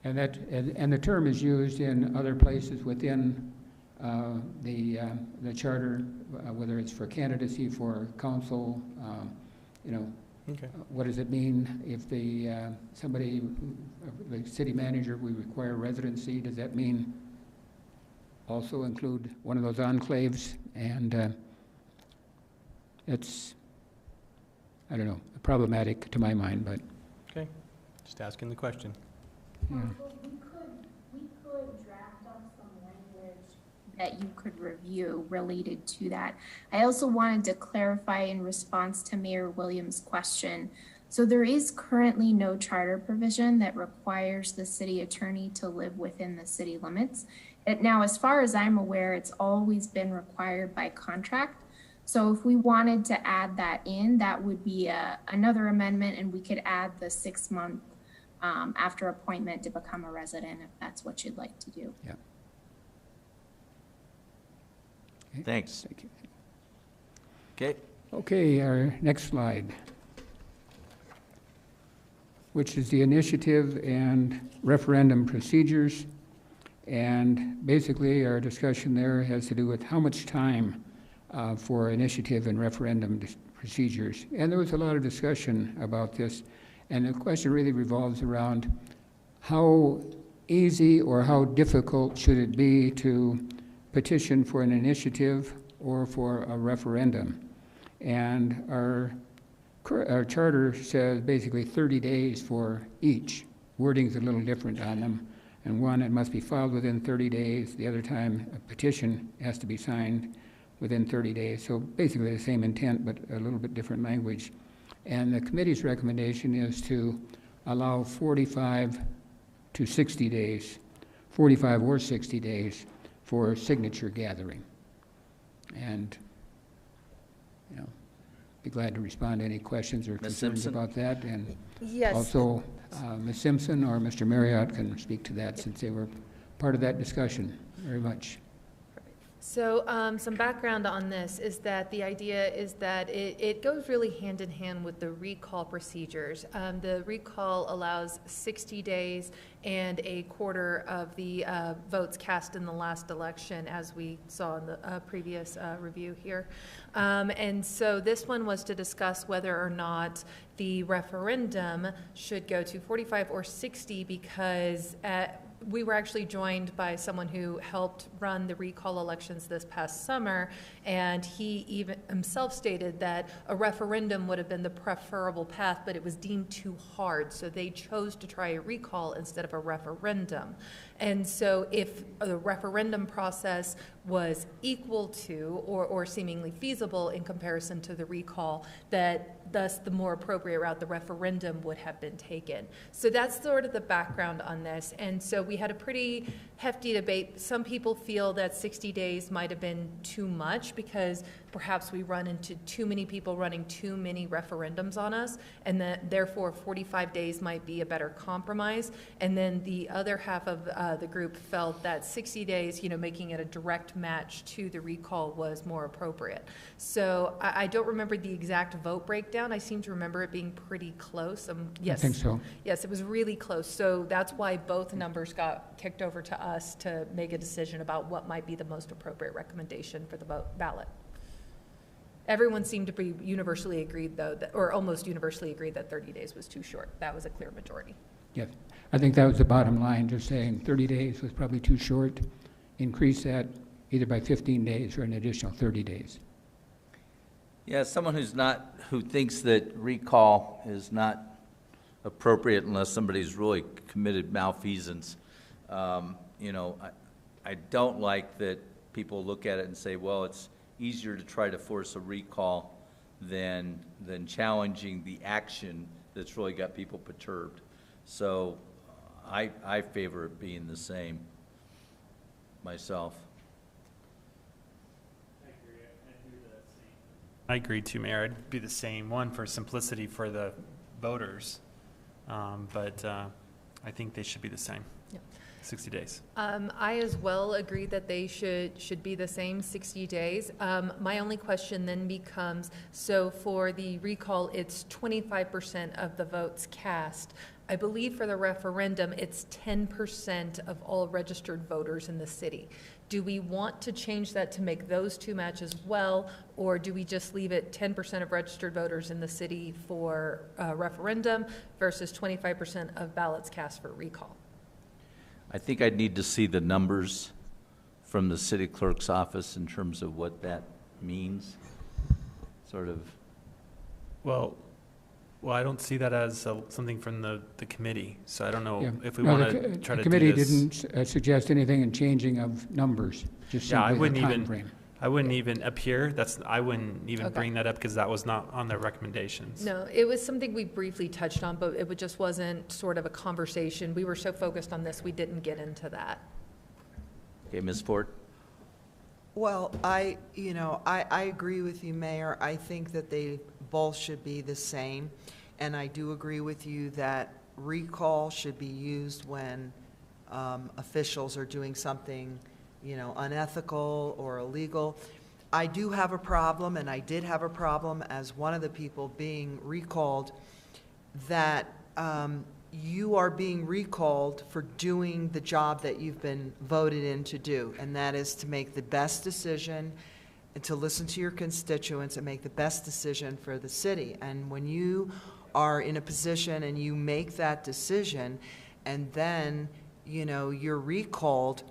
And the term is used in other places within the charter, whether it's for candidacy for council, Okay. What does it mean if the city manager, we require residency? Does that mean also include one of those enclaves? And I don't know, problematic to my mind, but, Okay, just asking the question. yeah. We could draft up some language that you could review related to that. I also wanted to clarify in response to Mayor Williams' question. So there is currently no charter provision that requires the city attorney to live within the city limits. Now, as far as I'm aware, it's always been required by contract. So if we wanted to add that in, that would be another amendment, and we could add the 6 month after appointment to become a resident, if that's what you'd like to do. Yeah. Thanks. Thank you. Okay. Okay, our next slide, which is the initiative and referendum procedures. And basically, our discussion there has to do with how much time for initiative and referendum procedures. And there was a lot of discussion about this. And the question really revolves around how easy or how difficult should it be to petition for an initiative or for a referendum. And our charter says basically 30 days for each. Wording's a little different on them. And one, it must be filed within 30 days. The other time, a petition has to be signed within 30 days. So basically the same intent, but a little bit different language. And the committee's recommendation is to allow 45 to 60 days, 45 or 60 days for signature gathering. And, you know, be glad to respond to any questions or Ms. concerns Simpson? about that. And Yes. also, Ms. Simpson or Mr. Marriott can speak to that since they were part of that discussion very much. So some background on this is that the idea is that it goes really hand in hand with the recall procedures. The recall allows 60 days and a quarter of the votes cast in the last election, as we saw in the previous review here. And so this one was to discuss whether or not the referendum should go to 45 or 60 because we were actually joined by someone who helped run the recall elections this past summer, and he even himself stated that a referendum would have been the preferable path, but it was deemed too hard, so they chose to try a recall instead of a referendum. And so if the referendum process was equal to or seemingly feasible in comparison to the recall, that thus the more appropriate route, the referendum, would have been taken. So that's sort of the background on this. And so we had a pretty hefty debate. Some people feel that 60 days might have been too much because perhaps we run into too many people running too many referendums on us, and that therefore 45 days might be a better compromise. And then the other half of the group felt that 60 days, you know, making it a direct match to the recall was more appropriate. So I don't remember the exact vote breakdown. I seem to remember it being pretty close. Yes, I think so. Yes, it was really close. So that's why both numbers got kicked over to us to make a decision about what might be the most appropriate recommendation for the ballot. Everyone seemed to be universally agreed, though, or almost universally agreed, that 30 days was too short. That was a clear majority. Yes, I think that was the bottom line, just saying 30 days was probably too short. Increase that either by 15 days or an additional 30 days. Yeah, someone who thinks that recall is not appropriate unless somebody's really committed malfeasance. You know, I don't like that people look at it and say, well, it's easier to try to force a recall than challenging the action that's really got people perturbed. So I favor it being the same myself. I agree too, Mayor. It'd be the same one for simplicity for the voters, but I think they should be the same. Yep. 60 days. I as well agree that they should be the same, 60 days. My only question then becomes, so for the recall, it's 25% of the votes cast. I believe for the referendum, it's 10% of all registered voters in the city. Do we want to change that to make those two match as well, or do we just leave it 10% of registered voters in the city for referendum versus 25% of ballots cast for recall? I think I'd need to see the numbers from the city clerk's office in terms of what that means, sort of. Well, Well, I don't see that as something from the committee, so I don't know Yeah. if we No, want the to try the to do committee this. didn't suggest anything in changing of numbers, just Yeah, I simply the wouldn't timeframe. I wouldn't even appear, I wouldn't even Okay. bring that up because that was not on the recommendations. No, it was something we briefly touched on, but it just wasn't sort of a conversation. We were so focused on this, we didn't get into that. Okay, Ms. Ford? Well, I agree with you, Mayor. I think that they both should be the same. And I do agree with you that recall should be used when officials are doing something, unethical or illegal. I do have a problem, and I did have a problem as one of the people being recalled, that you are being recalled for doing the job that you've been voted in to do, and that is to make the best decision and to listen to your constituents and make the best decision for the city. And when you are in a position and you make that decision and then, you're recalled,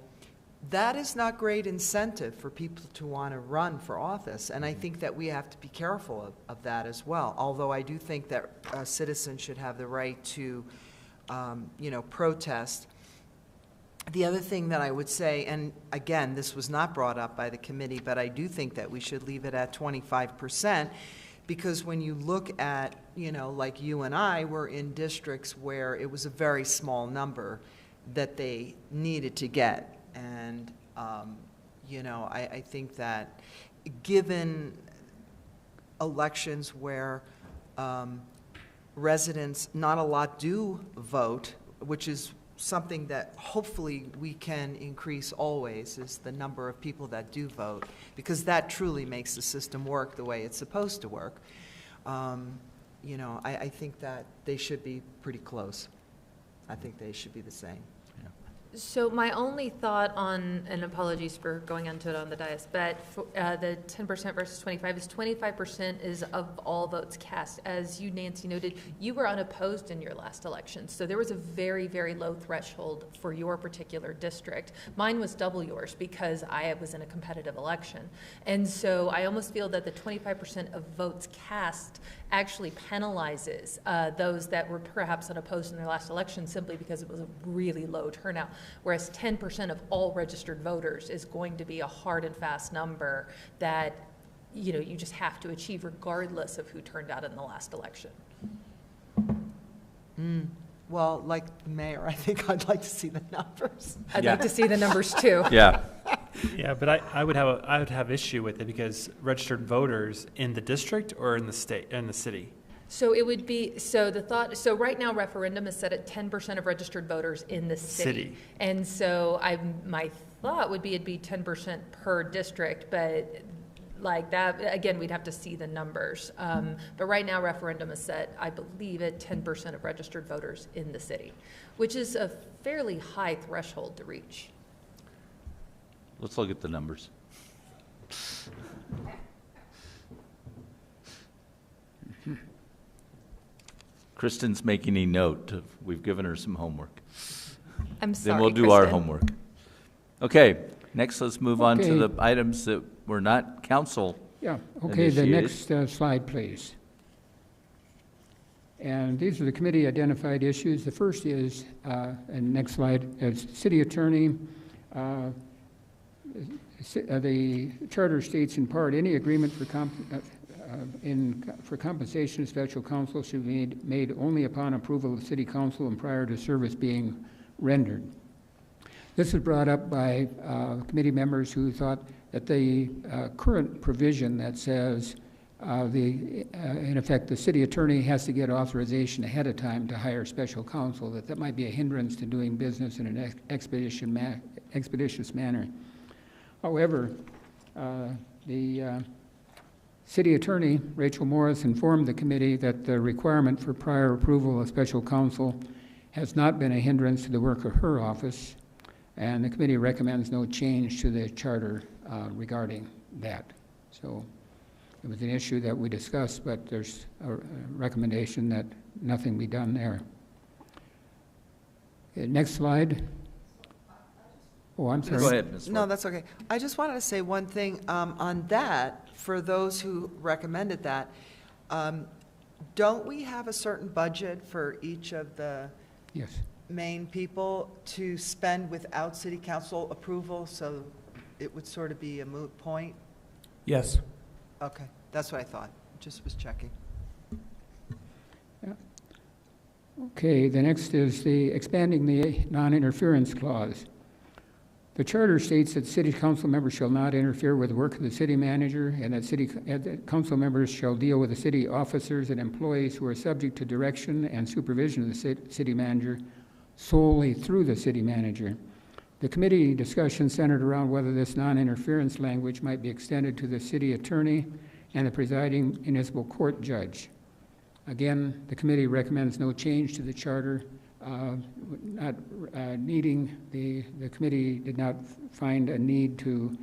that is not great incentive for people to want to run for office. And I think that we have to be careful of that as well. Although I do think that citizens should have the right to, protest. The other thing that I would say, and again, this was not brought up by the committee, but I do think that we should leave it at 25%, because when you look at, like you and I were in districts where it was a very small number that they needed to get. And, I think that given elections where residents, not a lot do vote, which is something that hopefully we can increase always, is the number of people that do vote, because that truly makes the system work the way it's supposed to work. I think that they should be pretty close. I think they should be the same. So my only thought on, and apologies for going into it on the dais, but the 10% versus 25 is 25% is of all votes cast. As you, Nancy, noted, you were unopposed in your last election. So there was a very, very low threshold for your particular district. Mine was double yours because I was in a competitive election. And so I almost feel that the 25% of votes cast actually penalizes those that were perhaps unopposed in their last election simply because it was a really low turnout. Whereas 10% of all registered voters is going to be a hard and fast number that you just have to achieve regardless of who turned out in the last election. Well, like the mayor, I think I'd like to see the numbers. I'd like to see the numbers too. Yeah. Yeah, but I would have issue with it because registered voters in the district or in the state, in the city. So it would be, so right now referendum is set at 10% of registered voters in the city. And so my thought would be it'd be 10% per district, but like that, again, we'd have to see the numbers. But right now referendum is set, I believe, at 10% of registered voters in the city, which is a fairly high threshold to reach. Let's look at the numbers. Kristen's making a note. We've given her some homework. I'm sorry, Then we'll do our Kristen. homework. Okay, next let's move on to Okay. the items that were not council. Yeah, okay, the Initiated. next slide, please. And these are the committee identified issues. The first is, and next slide, is city attorney. The charter states in part, any agreement for compensation of special counsel should be made only upon approval of city council and prior to service being rendered. This was brought up by committee members who thought that the current provision that says in effect, the city attorney has to get authorization ahead of time to hire special counsel, that might be a hindrance to doing business in an expeditious manner. However, the city attorney, Rachel Morris, informed the committee that the requirement for prior approval of special counsel has not been a hindrance to the work of her office, and the committee recommends no change to the charter regarding that. So it was an issue that we discussed, but there's a recommendation that nothing be done there. Okay, next slide. Oh, I'm sorry. Go ahead, Ms. No, Ford. that's okay. I just wanted to say one thing on that, for those who recommended that. don't we have a certain budget for each of the Yes. main people to spend without city council approval, so it would sort of be a moot point? Yes. Okay, that's what I thought, just was checking. Okay, the next is the expanding the non-interference clause. The charter states that city council members shall not interfere with the work of the city manager, and that council members shall deal with the city officers and employees who are subject to direction and supervision of the city manager solely through the city manager. The committee discussion centered around whether this non-interference language might be extended to the city attorney and the presiding municipal court judge. Again, the committee recommends no change to the charter. The committee did not find a need to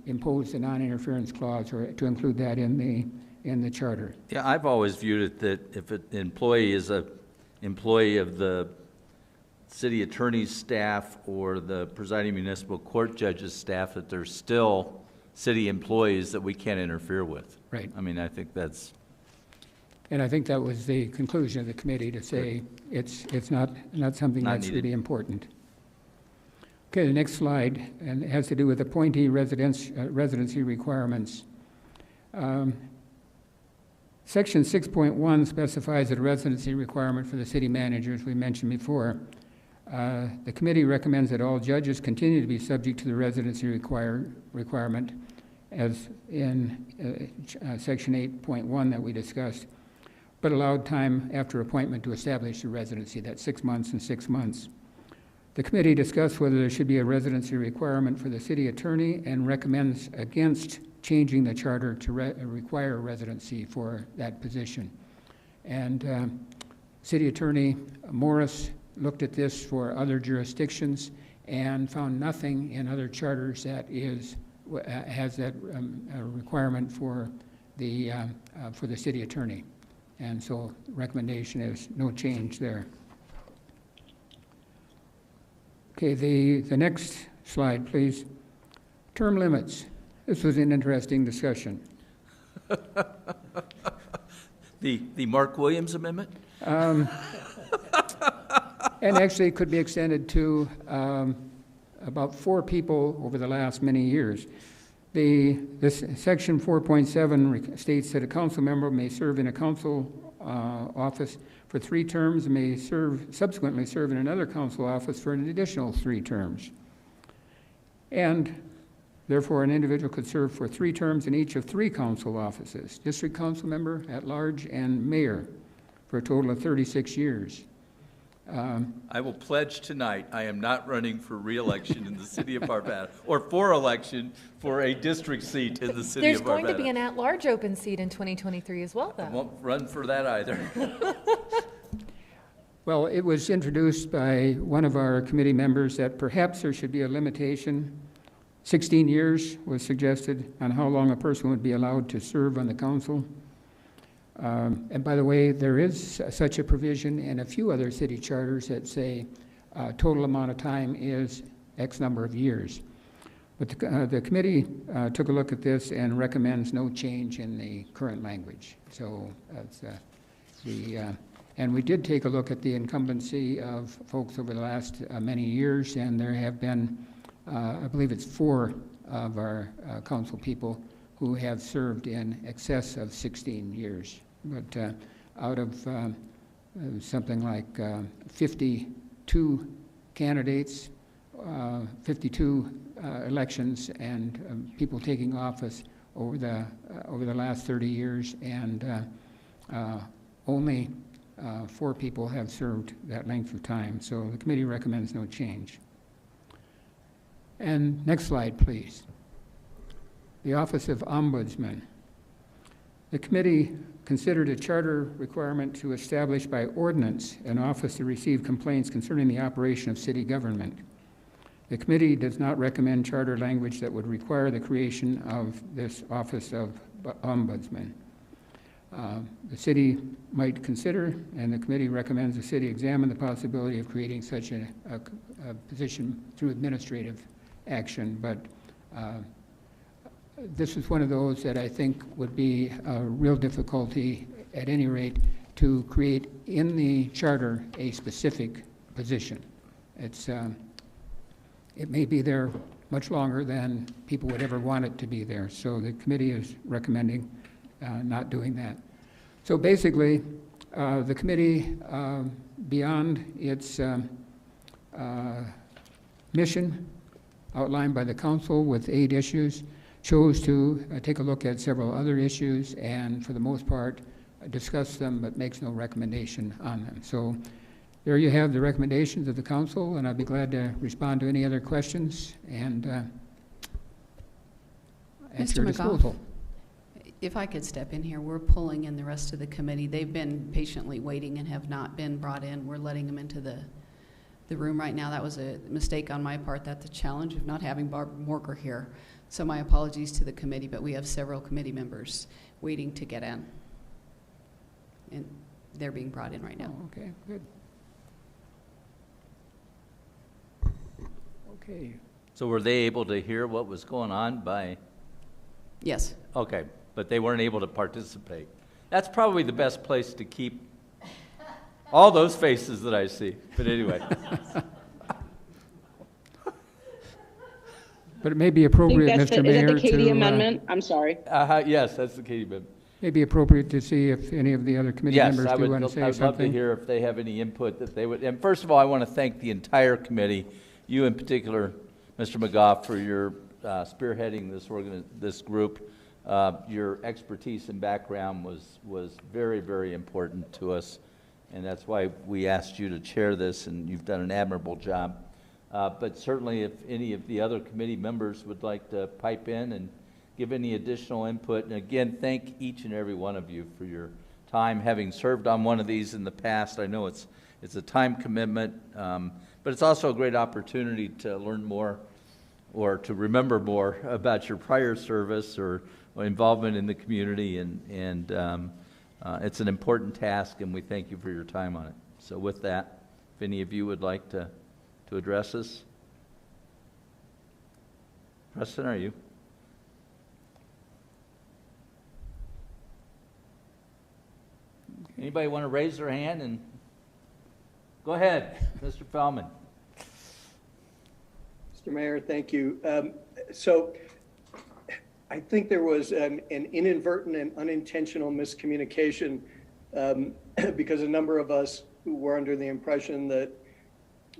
impose the non-interference clause or to include that in the charter. Yeah, I've always viewed it that if an employee is a employee of the city attorney's staff or the presiding municipal court judge's staff, that they're still city employees that we can't interfere with. Right. I mean, I think that's... And I think that was the conclusion of the committee, to say it's not something Not that's needed. really important. Okay, the next slide, and it has to do with appointee residency requirements. Section 6.1 specifies a residency requirement for the city manager, as we mentioned before. The committee recommends that all judges continue to be subject to the residency requirement, as in Section 8.1 that we discussed, but allowed time after appointment to establish the residency, that's 6 months and 6 months. The committee discussed whether there should be a residency requirement for the city attorney and recommends against changing the charter to require residency for that position. And City Attorney Morris looked at this for other jurisdictions and found nothing in other charters that has that requirement for the city attorney. And so recommendation is no change there. Okay, the next slide, please. Term limits. This was an interesting discussion. The Mark Williams amendment? And actually, it could be extended to about 4 people over the last many years. This section 4.7 states that a council member may serve in a council office for 3 terms and may subsequently serve in another council office for an additional 3 terms. And therefore, an individual could serve for 3 terms in each of 3 council offices: district council member, at-large, and mayor, for a total of 36 years. I will pledge tonight I am not running for re-election in the city of Arvada, or for election for a district seat in the city There's of Arvada. going to be an at-large open seat in 2023 as well, I though. won't run for that either. Well, it was introduced by one of our committee members that perhaps there should be a limitation. 16 years was suggested on how long a person would be allowed to serve on the council. And by the way, there is such a provision in a few other city charters that say total amount of time is X number of years. But the committee took a look at this and recommends no change in the current language. So that's and we did take a look at the incumbency of folks over the last many years, and there have been, I believe it's 4 of our council people who have served in excess of 16 years. But out of something like 52 candidates, 52 elections, and people taking office over the last 30 years, and only 4 people have served that length of time. So the committee recommends no change. And next slide, please. The Office of Ombudsman. The committee considered a charter requirement to establish by ordinance an office to receive complaints concerning the operation of city government. The committee does not recommend charter language that would require the creation of this Office of Ombudsman. The city might consider, and the committee recommends the city examine the possibility of creating such a position through administrative action, but this is one of those that I think would be a real difficulty, at any rate, to create in the charter a specific position. It may be there much longer than people would ever want it to be there. So the committee is recommending not doing that. So basically, the committee, beyond its mission outlined by the council with 8 issues, chose to take a look at several other issues and, for the most part, discuss them, but makes no recommendation on them. So there you have the recommendations of the council, and I'd be glad to respond to any other questions and at your disposal. If I could step in here, we're pulling in the rest of the committee. They've been patiently waiting and have not been brought in. We're letting them into the room right now. That was a mistake on my part. That's a challenge of not having Barb Morker here. So my apologies to the committee, but we have several committee members waiting to get in. And they're being brought in right now. Oh, okay, good. Okay. So were they able to hear what was going on by? Yes. Okay, but they weren't able to participate. That's probably the best place to keep all those faces that I see. But anyway. But it may be appropriate, Mr. Mayor, is it the Katie amendment? I'm sorry. Yes, that's the Katie amendment. May be appropriate to see if any of the other committee members do want to say I'd love to something. hear if they have any input that they would. And first of all, I want to thank the entire committee, you in particular, Mr. McGough, for your spearheading this group. Your expertise and background was very, very important to us, and that's why we asked you to chair this, and you've done an admirable job. But certainly if any of the other committee members would like to pipe in and give any additional input. And again, thank each and every one of you for your time. Having served on one of these in the past, I know it's a time commitment, but it's also a great opportunity to learn more or to remember more about your prior service or involvement in the community. And it's an important task, and we thank you for your time on it. So with that, if any of you would like to address us. Preston, are you? Anybody want to raise their hand? And go ahead, Mr. Feldman. Mr. Mayor, thank you. So I think there was an inadvertent and unintentional miscommunication because a number of us were under the impression that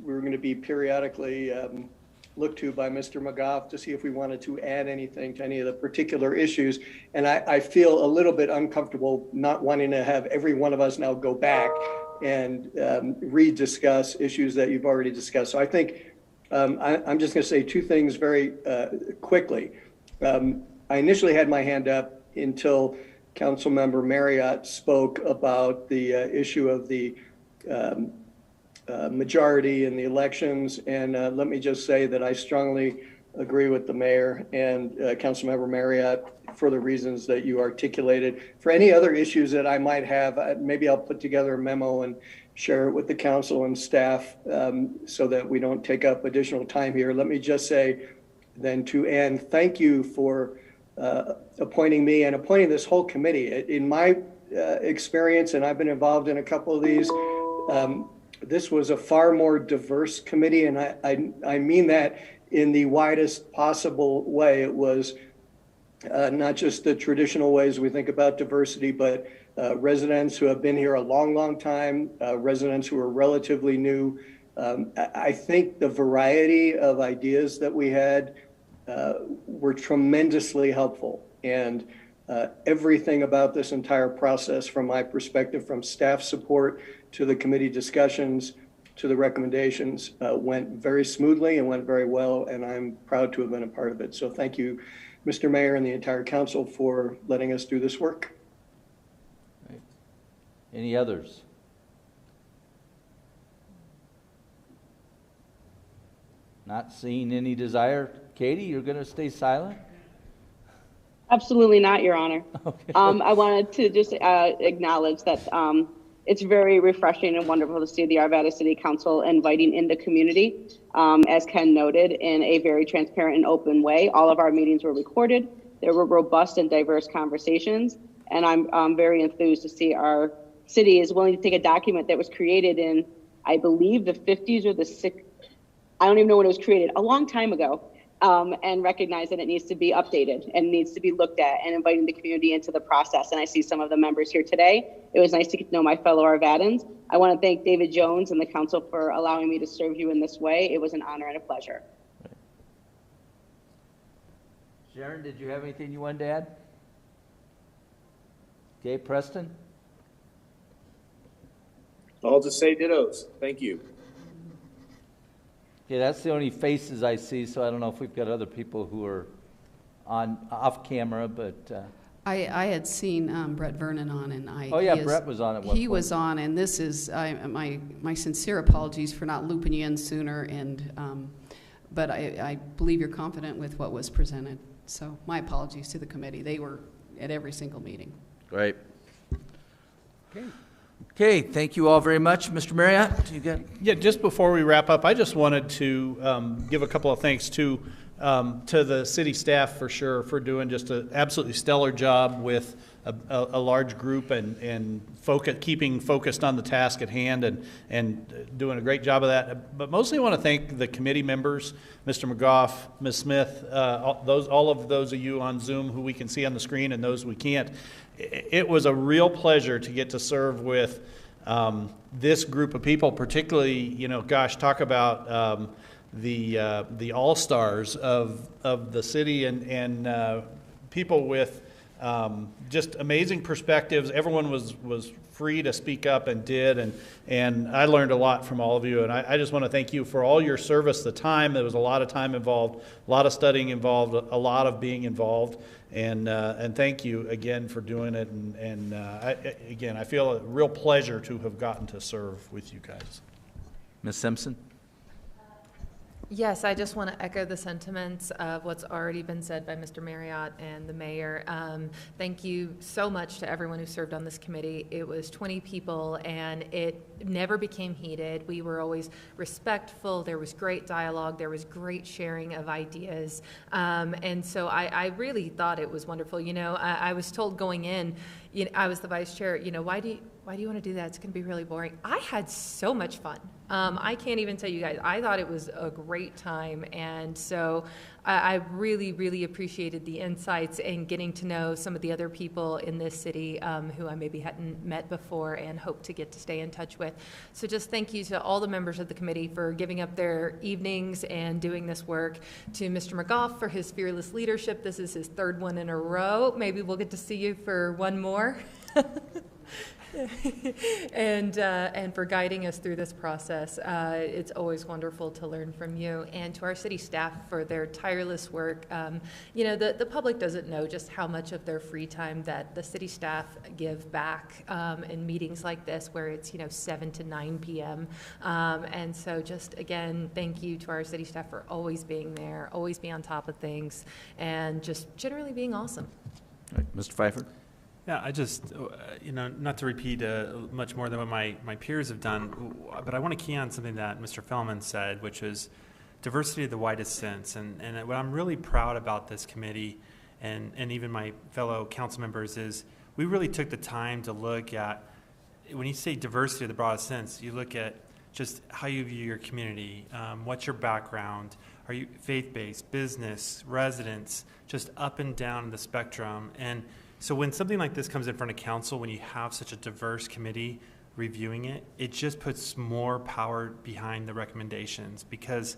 we were going to be periodically looked to by Mr. McGough to see if we wanted to add anything to any of the particular issues. And I feel a little bit uncomfortable not wanting to have every one of us now go back and rediscuss issues that you've already discussed. So I think I'm just going to say 2 things very quickly. I initially had my hand up until Councilmember Marriott spoke about the issue of the majority in the elections, and let me just say that I strongly agree with the mayor and Councilmember Marriott for the reasons that you articulated. For any other issues that I might have, maybe I'll put together a memo and share it with the council and staff so that we don't take up additional time here. Let me just say then to Ann, thank you for appointing me and appointing this whole committee. In my experience, and I've been involved in a couple of these, this was a far more diverse committee, and I mean that in the widest possible way. It was not just the traditional ways we think about diversity, but residents who have been here a long, long time, residents who are relatively new. I think the variety of ideas that we had were tremendously helpful. And everything about this entire process, from my perspective, from staff support to the committee discussions to the recommendations, went very smoothly and went very well, and I'm proud to have been a part of it. So thank you, Mr. Mayor, and the entire council for letting us do this work. Right. Any others? Not seeing any desire. Katie, you're going to stay silent? Absolutely not, Your Honor. Okay. I wanted to just acknowledge that it's very refreshing and wonderful to see the Arvada City Council inviting in the community, as Ken noted, in a very transparent and open way. All of our meetings were recorded. There were robust and diverse conversations, and I'm very enthused to see our city is willing to take a document that was created in, I believe, the 50s or the 60s. I don't even know when it was created, a long time ago, and recognize that it needs to be updated and needs to be looked at, and inviting the community into the process. And I see some of the members here today. It was nice to get to know my fellow Arvadans. I want to thank David Jones and the council for allowing me to serve you in this way. It was an honor and a pleasure. Sharon, did you have anything you wanted to add? Okay, Preston? I'll just say dittos. Thank you. Okay, that's the only faces I see, so I don't know if we've got other people who are off camera, but I had seen Brett Vernon on, and Brett was on at one point. He was on, and this is my sincere apologies for not looping you in sooner, and but I believe you're confident with what was presented. So my apologies to the committee. They were at every single meeting. Great. Okay, thank you all very much. Mr. Marriott, you got? Yeah, just before we wrap up, I just wanted to give a couple of thanks to the city staff for sure for doing just an absolutely stellar job with a large group and keeping focused on the task at hand and doing a great job of that. But mostly I want to thank the committee members, Mr. McGough, Ms. Smith, all of those of you on Zoom who we can see on the screen and those we can't. It was a real pleasure to get to serve with this group of people, particularly, talk about the all-stars of the city and people with just amazing perspectives. Everyone was free to speak up and did, and I learned a lot from all of you, and I just want to thank you for all your service, the time. There was a lot of time involved, a lot of studying involved, a lot of being involved, and thank you again for doing it, and I feel a real pleasure to have gotten to serve with you guys. Ms. Simpson? Yes, I just want to echo the sentiments of what's already been said by Mr. Marriott and the mayor. Thank you so much to everyone who served on this committee. It was 20 people, and it never became heated. We were always respectful. There was great dialogue. There was great sharing of ideas. And so I really thought it was wonderful. I was told going in, I was the vice chair, why do you want to do that? It's going to be really boring. I had so much fun. I can't even tell you guys. I thought it was a great time. And so I really, really appreciated the insights and getting to know some of the other people in this city who I maybe hadn't met before and hope to get to stay in touch with. So just thank you to all the members of the committee for giving up their evenings and doing this work. To Mr. McGough for his fearless leadership. This is his third one in a row. Maybe we'll get to see you for one more. and for guiding us through this process. It's always wonderful to learn from you, and to our city staff for their tireless work. The public doesn't know just how much of their free time that the city staff give back in meetings like this, where it's 7 to 9 p.m. And so just again, thank you to our city staff for always being there, always be on top of things, and just generally being awesome. All right, Mr. Pfeiffer? Yeah, I just, not to repeat much more than what my peers have done, but I want to key on something that Mr. Fellman said, which is diversity of the widest sense. And what I'm really proud about this committee and even my fellow council members is we really took the time to look at, when you say diversity of the broadest sense, you look at just how you view your community, what's your background, are you faith-based, business, residents, just up and down the spectrum. And so when something like this comes in front of council, when you have such a diverse committee reviewing it, it just puts more power behind the recommendations, because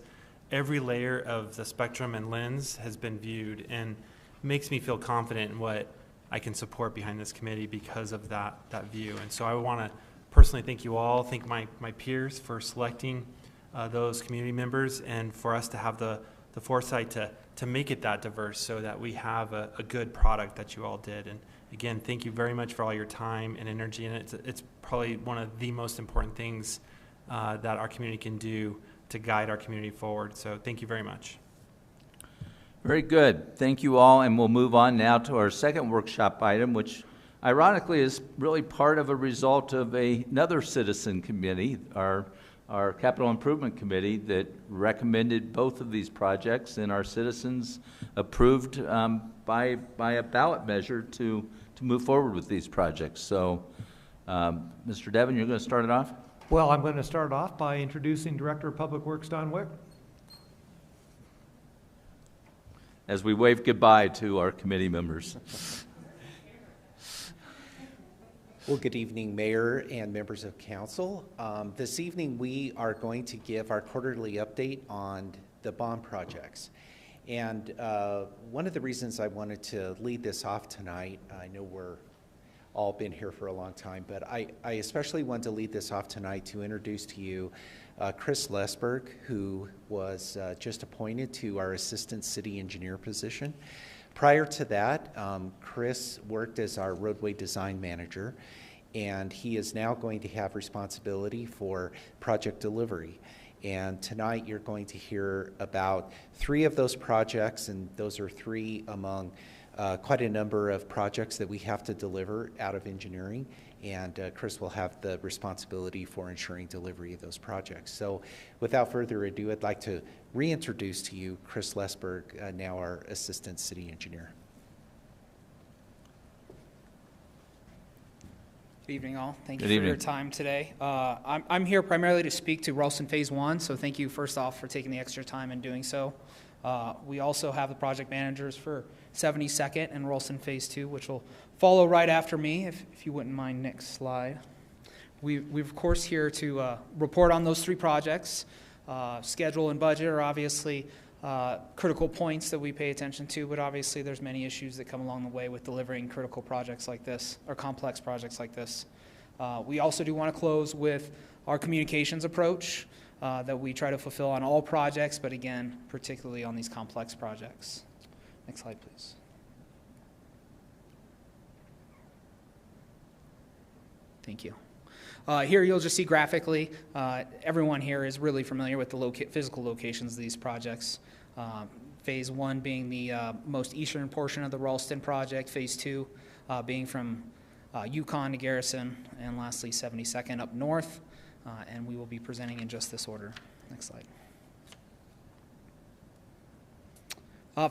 every layer of the spectrum and lens has been viewed, and makes me feel confident in what I can support behind this committee because of that view. And so I want to personally thank you all, thank my peers for selecting those community members, and for us to have the foresight to make it that diverse so that we have a good product that you all did. And again, thank you very much for all your time and energy, and it's probably one of the most important things that our community can do to guide our community forward. So thank you very much. Very good. Thank you all, and we'll move on now to our second workshop item, which ironically is really part of a result of another citizen committee, our our Capital Improvement Committee that recommended both of these projects, and our citizens approved by a ballot measure to move forward with these projects. So, Mr. Devon, you're going to start it off? Well, I'm going to start off by introducing Director of Public Works Don Wick. As we wave goodbye to our committee members. Well, good evening, Mayor and members of Council. This evening, we are going to give our quarterly update on the bond projects. And one of the reasons I wanted to lead this off tonight, I know we're all been here for a long time, but I especially wanted to lead this off tonight to introduce to you Chris Lesberg, who was just appointed to our Assistant City Engineer position. Prior to that, Chris worked as our roadway design manager, and he is now going to have responsibility for project delivery. And tonight you're going to hear about 3 of those projects, and those are 3 among quite a number of projects that we have to deliver out of engineering. And Chris will have the responsibility for ensuring delivery of those projects. So without further ado, I'd like to reintroduce to you Chris Lesberg, now our Assistant City Engineer. Good evening, all. Thank Good you for evening. your time today. I'm here primarily to speak to Ralston Phase 1, so thank you first off for taking the extra time and doing so. We also have the project managers for 72nd and Ralston Phase 2, which will follow right after me, if you wouldn't mind. Next slide. We're of course here to report on those 3 projects. Schedule and budget are obviously critical points that we pay attention to, but obviously there's many issues that come along the way with delivering critical projects like this, or complex projects like this. We also do want to close with our communications approach that we try to fulfill on all projects, but again, particularly on these complex projects. Next slide, please. Thank you. Here you'll just see graphically, everyone here is really familiar with the physical locations of these projects. Phase 1 being the most eastern portion of the Ralston project, Phase 2 being from Yukon to Garrison, and lastly 72nd up north, and we will be presenting in just this order. Next slide.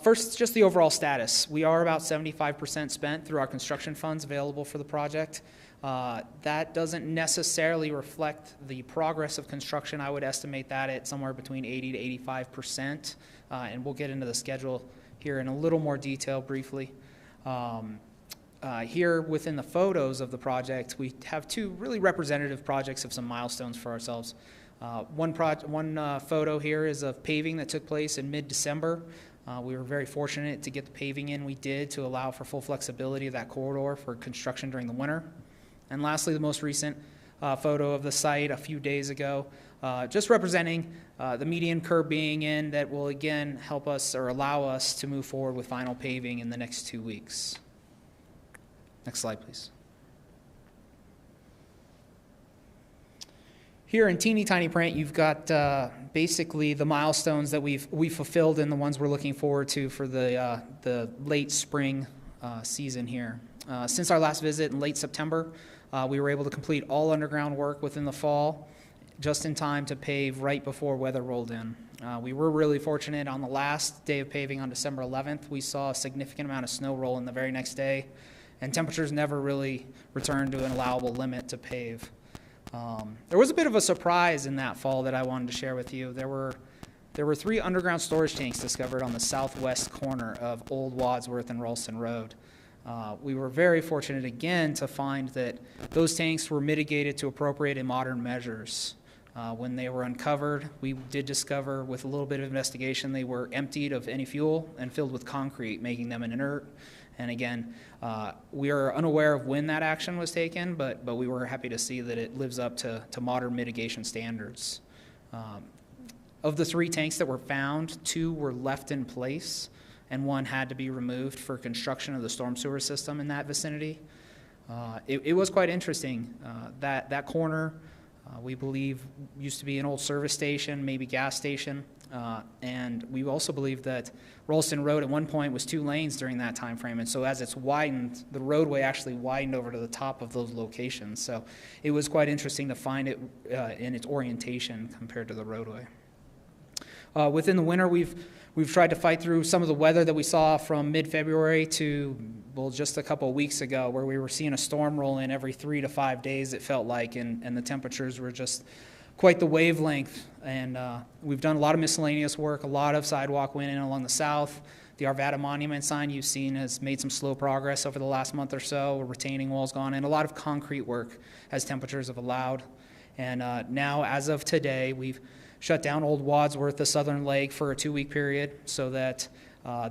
First, just the overall status. We are about 75% spent through our construction funds available for the project. That doesn't necessarily reflect the progress of construction. I would estimate that at somewhere between 80 to 85%, and we'll get into the schedule here in a little more detail briefly. Here within the photos of the project, we have 2 really representative projects of some milestones for ourselves. One photo here is of paving that took place in mid-December. We were very fortunate to get the paving in we did to allow for full flexibility of that corridor for construction during the winter. And lastly, the most recent photo of the site a few days ago, just representing the median curb being in that will again help us or allow us to move forward with final paving in the next 2 weeks. Next slide, please. Here in teeny tiny print, you've got basically the milestones that we've fulfilled and the ones we're looking forward to for the late spring season here. Since our last visit in late September, we were able to complete all underground work within the fall, just in time to pave right before weather rolled in. We were really fortunate on the last day of paving on December 11th. We saw a significant amount of snow roll in the very next day, and temperatures never really returned to an allowable limit to pave. There was a bit of a surprise in that fall that I wanted to share with you. There were 3 underground storage tanks discovered on the southwest corner of Old Wadsworth and Ralston Road. We were very fortunate again to find that those tanks were mitigated to appropriate and modern measures. When they were uncovered, we did discover with a little bit of investigation they were emptied of any fuel and filled with concrete, making them inert. And again, we are unaware of when that action was taken, but we were happy to see that it lives up to modern mitigation standards. Of the 3 tanks that were found, 2 were left in place, and 1 had to be removed for construction of the storm sewer system in that vicinity. It was quite interesting. That corner, we believe, used to be an old service station, maybe gas station. And we also believe that Rolston Road at one point was 2 lanes during that time frame, and so as it's widened, the roadway actually widened over to the top of those locations. So it was quite interesting to find it in its orientation compared to the roadway. Within the winter, we've tried to fight through some of the weather that we saw from mid-February to, well, just a couple of weeks ago, where we were seeing a storm roll in every 3 to 5 days, it felt like, and the temperatures were just quite the wavelength. And we've done a lot of miscellaneous work, a lot of sidewalk went in along the south. The Arvada monument sign you've seen has made some slow progress over the last month or so. A retaining wall's gone in, a lot of concrete work as temperatures have allowed. And now, as of today, we've shut down Old Wadsworth, the southern leg, for a 2-week period so that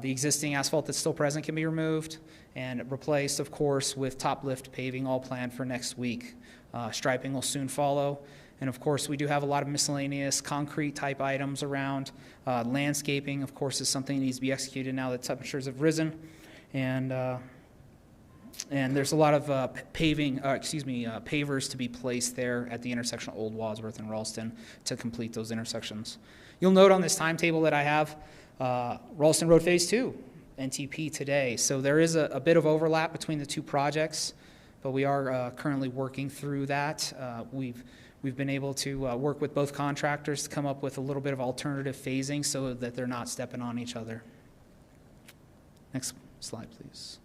the existing asphalt that's still present can be removed and replaced, of course, with top lift paving, all planned for next week. Striping will soon follow. And of course, we do have a lot of miscellaneous concrete type items around. Landscaping, of course, is something that needs to be executed now that temperatures have risen. And there's a lot of pavers to be placed there at the intersection of Old Wadsworth and Ralston to complete those intersections. You'll note on this timetable that I have Ralston Road Phase 2, NTP today. So there is a bit of overlap between the two projects, but we are currently working through that. We've been able to work with both contractors to come up with a little bit of alternative phasing so that they're not stepping on each other. Next slide, please.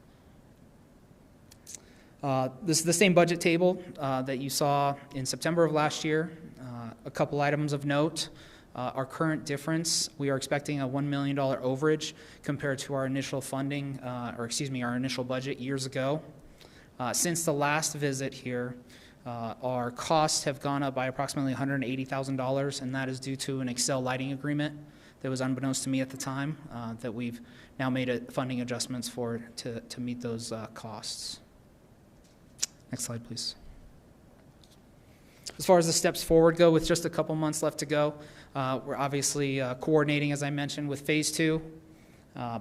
This is the same budget table that you saw in September of last year. A couple items of note. Our current difference, we are expecting a $1 million overage compared to our initial funding, our initial budget years ago. Since the last visit here, our costs have gone up by approximately $180,000, and that is due to an Excel lighting agreement that was unbeknownst to me at the time that we've now made funding adjustments for to meet those costs. Next slide, please. As far as the steps forward go, with just a couple months left to go, we're obviously coordinating, as I mentioned, with Phase 2.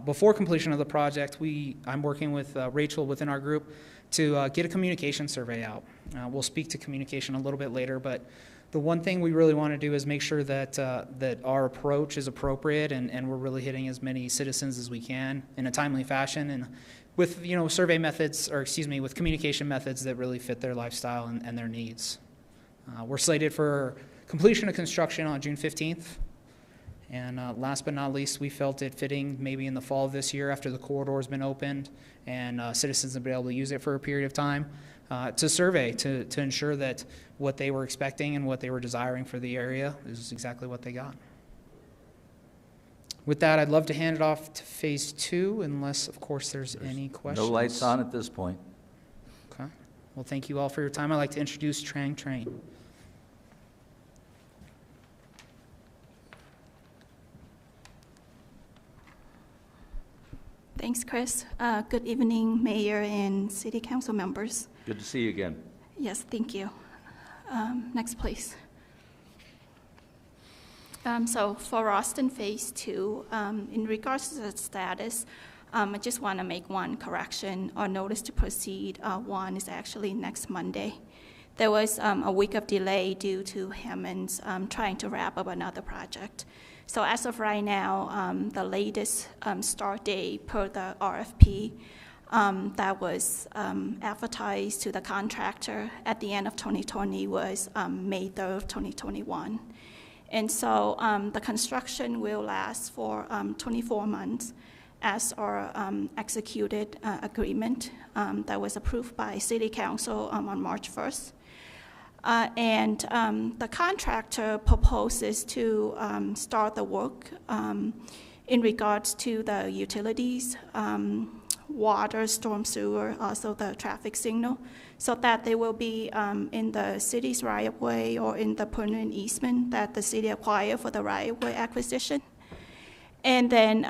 Before completion of the project, I'm working with Rachel within our group to get a communication survey out. We'll speak to communication a little bit later, but the one thing we really want to do is make sure that that our approach is appropriate and we're really hitting as many citizens as we can in a timely fashion, and with survey methods, or with communication methods that really fit their lifestyle and their needs. We're slated for completion of construction on June 15th. And last but not least, we felt it fitting maybe in the fall of this year after the corridor has been opened and citizens have been able to use it for a period of time to survey, to ensure that what they were expecting and what they were desiring for the area is exactly what they got. With that, I'd love to hand it off to Phase 2, unless, of course, there's any questions. No lights on at this point. Okay. Well, thank you all for your time. I'd like to introduce Trang Train. Thanks, Chris. Good evening, Mayor and City Council members. Good to see you again. Yes, thank you. Next, please. So for Austin Phase 2, in regards to the status, I just want to make one correction. Our notice to proceed 1 is actually next Monday. There was a week of delay due to Hammond's trying to wrap up another project. So as of right now, the latest start date per the RFP that was advertised to the contractor at the end of 2020 was May 3rd, 2021. And so the construction will last for 24 months as our executed agreement that was approved by City Council on March 1st. And the contractor proposes to start the work in regards to the utilities, water, storm sewer, also the traffic signal, so that they will be in the city's right-of-way or in the permanent easement that the city acquired for the right-of-way acquisition. And then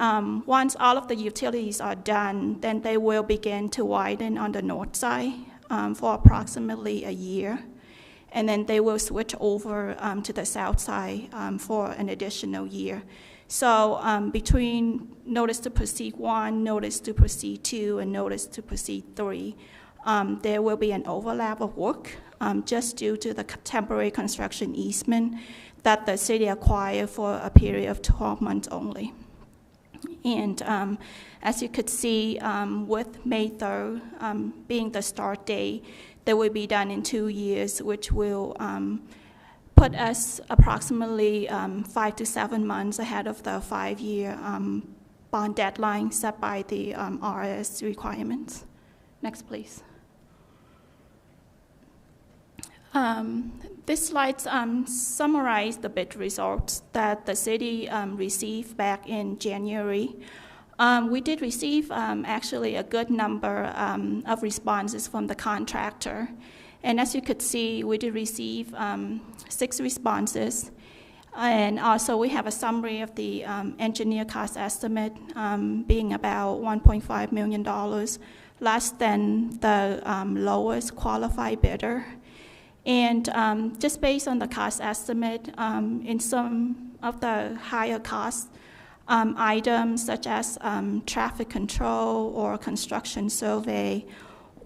once all of the utilities are done, then they will begin to widen on the north side for approximately a year. And then they will switch over to the south side for an additional year. So between notice to proceed 1, notice to proceed 2, and notice to proceed 3, there will be an overlap of work just due to the temporary construction easement that the city acquired for a period of 12 months only. And as you could see, with May 3rd being the start date, that will be done in 2 years, which will put us approximately 5 to 7 months ahead of the 5-year bond deadline set by the RS requirements. Next, please. This slide summarizes the bid results that the city received back in January. We did receive actually a good number of responses from the contractor. And as you could see, we did receive 6 responses. And also we have a summary of the engineer cost estimate being about $1.5 million, less than the lowest qualified bidder. And just based on the cost estimate, in some of the higher cost items such as traffic control or construction survey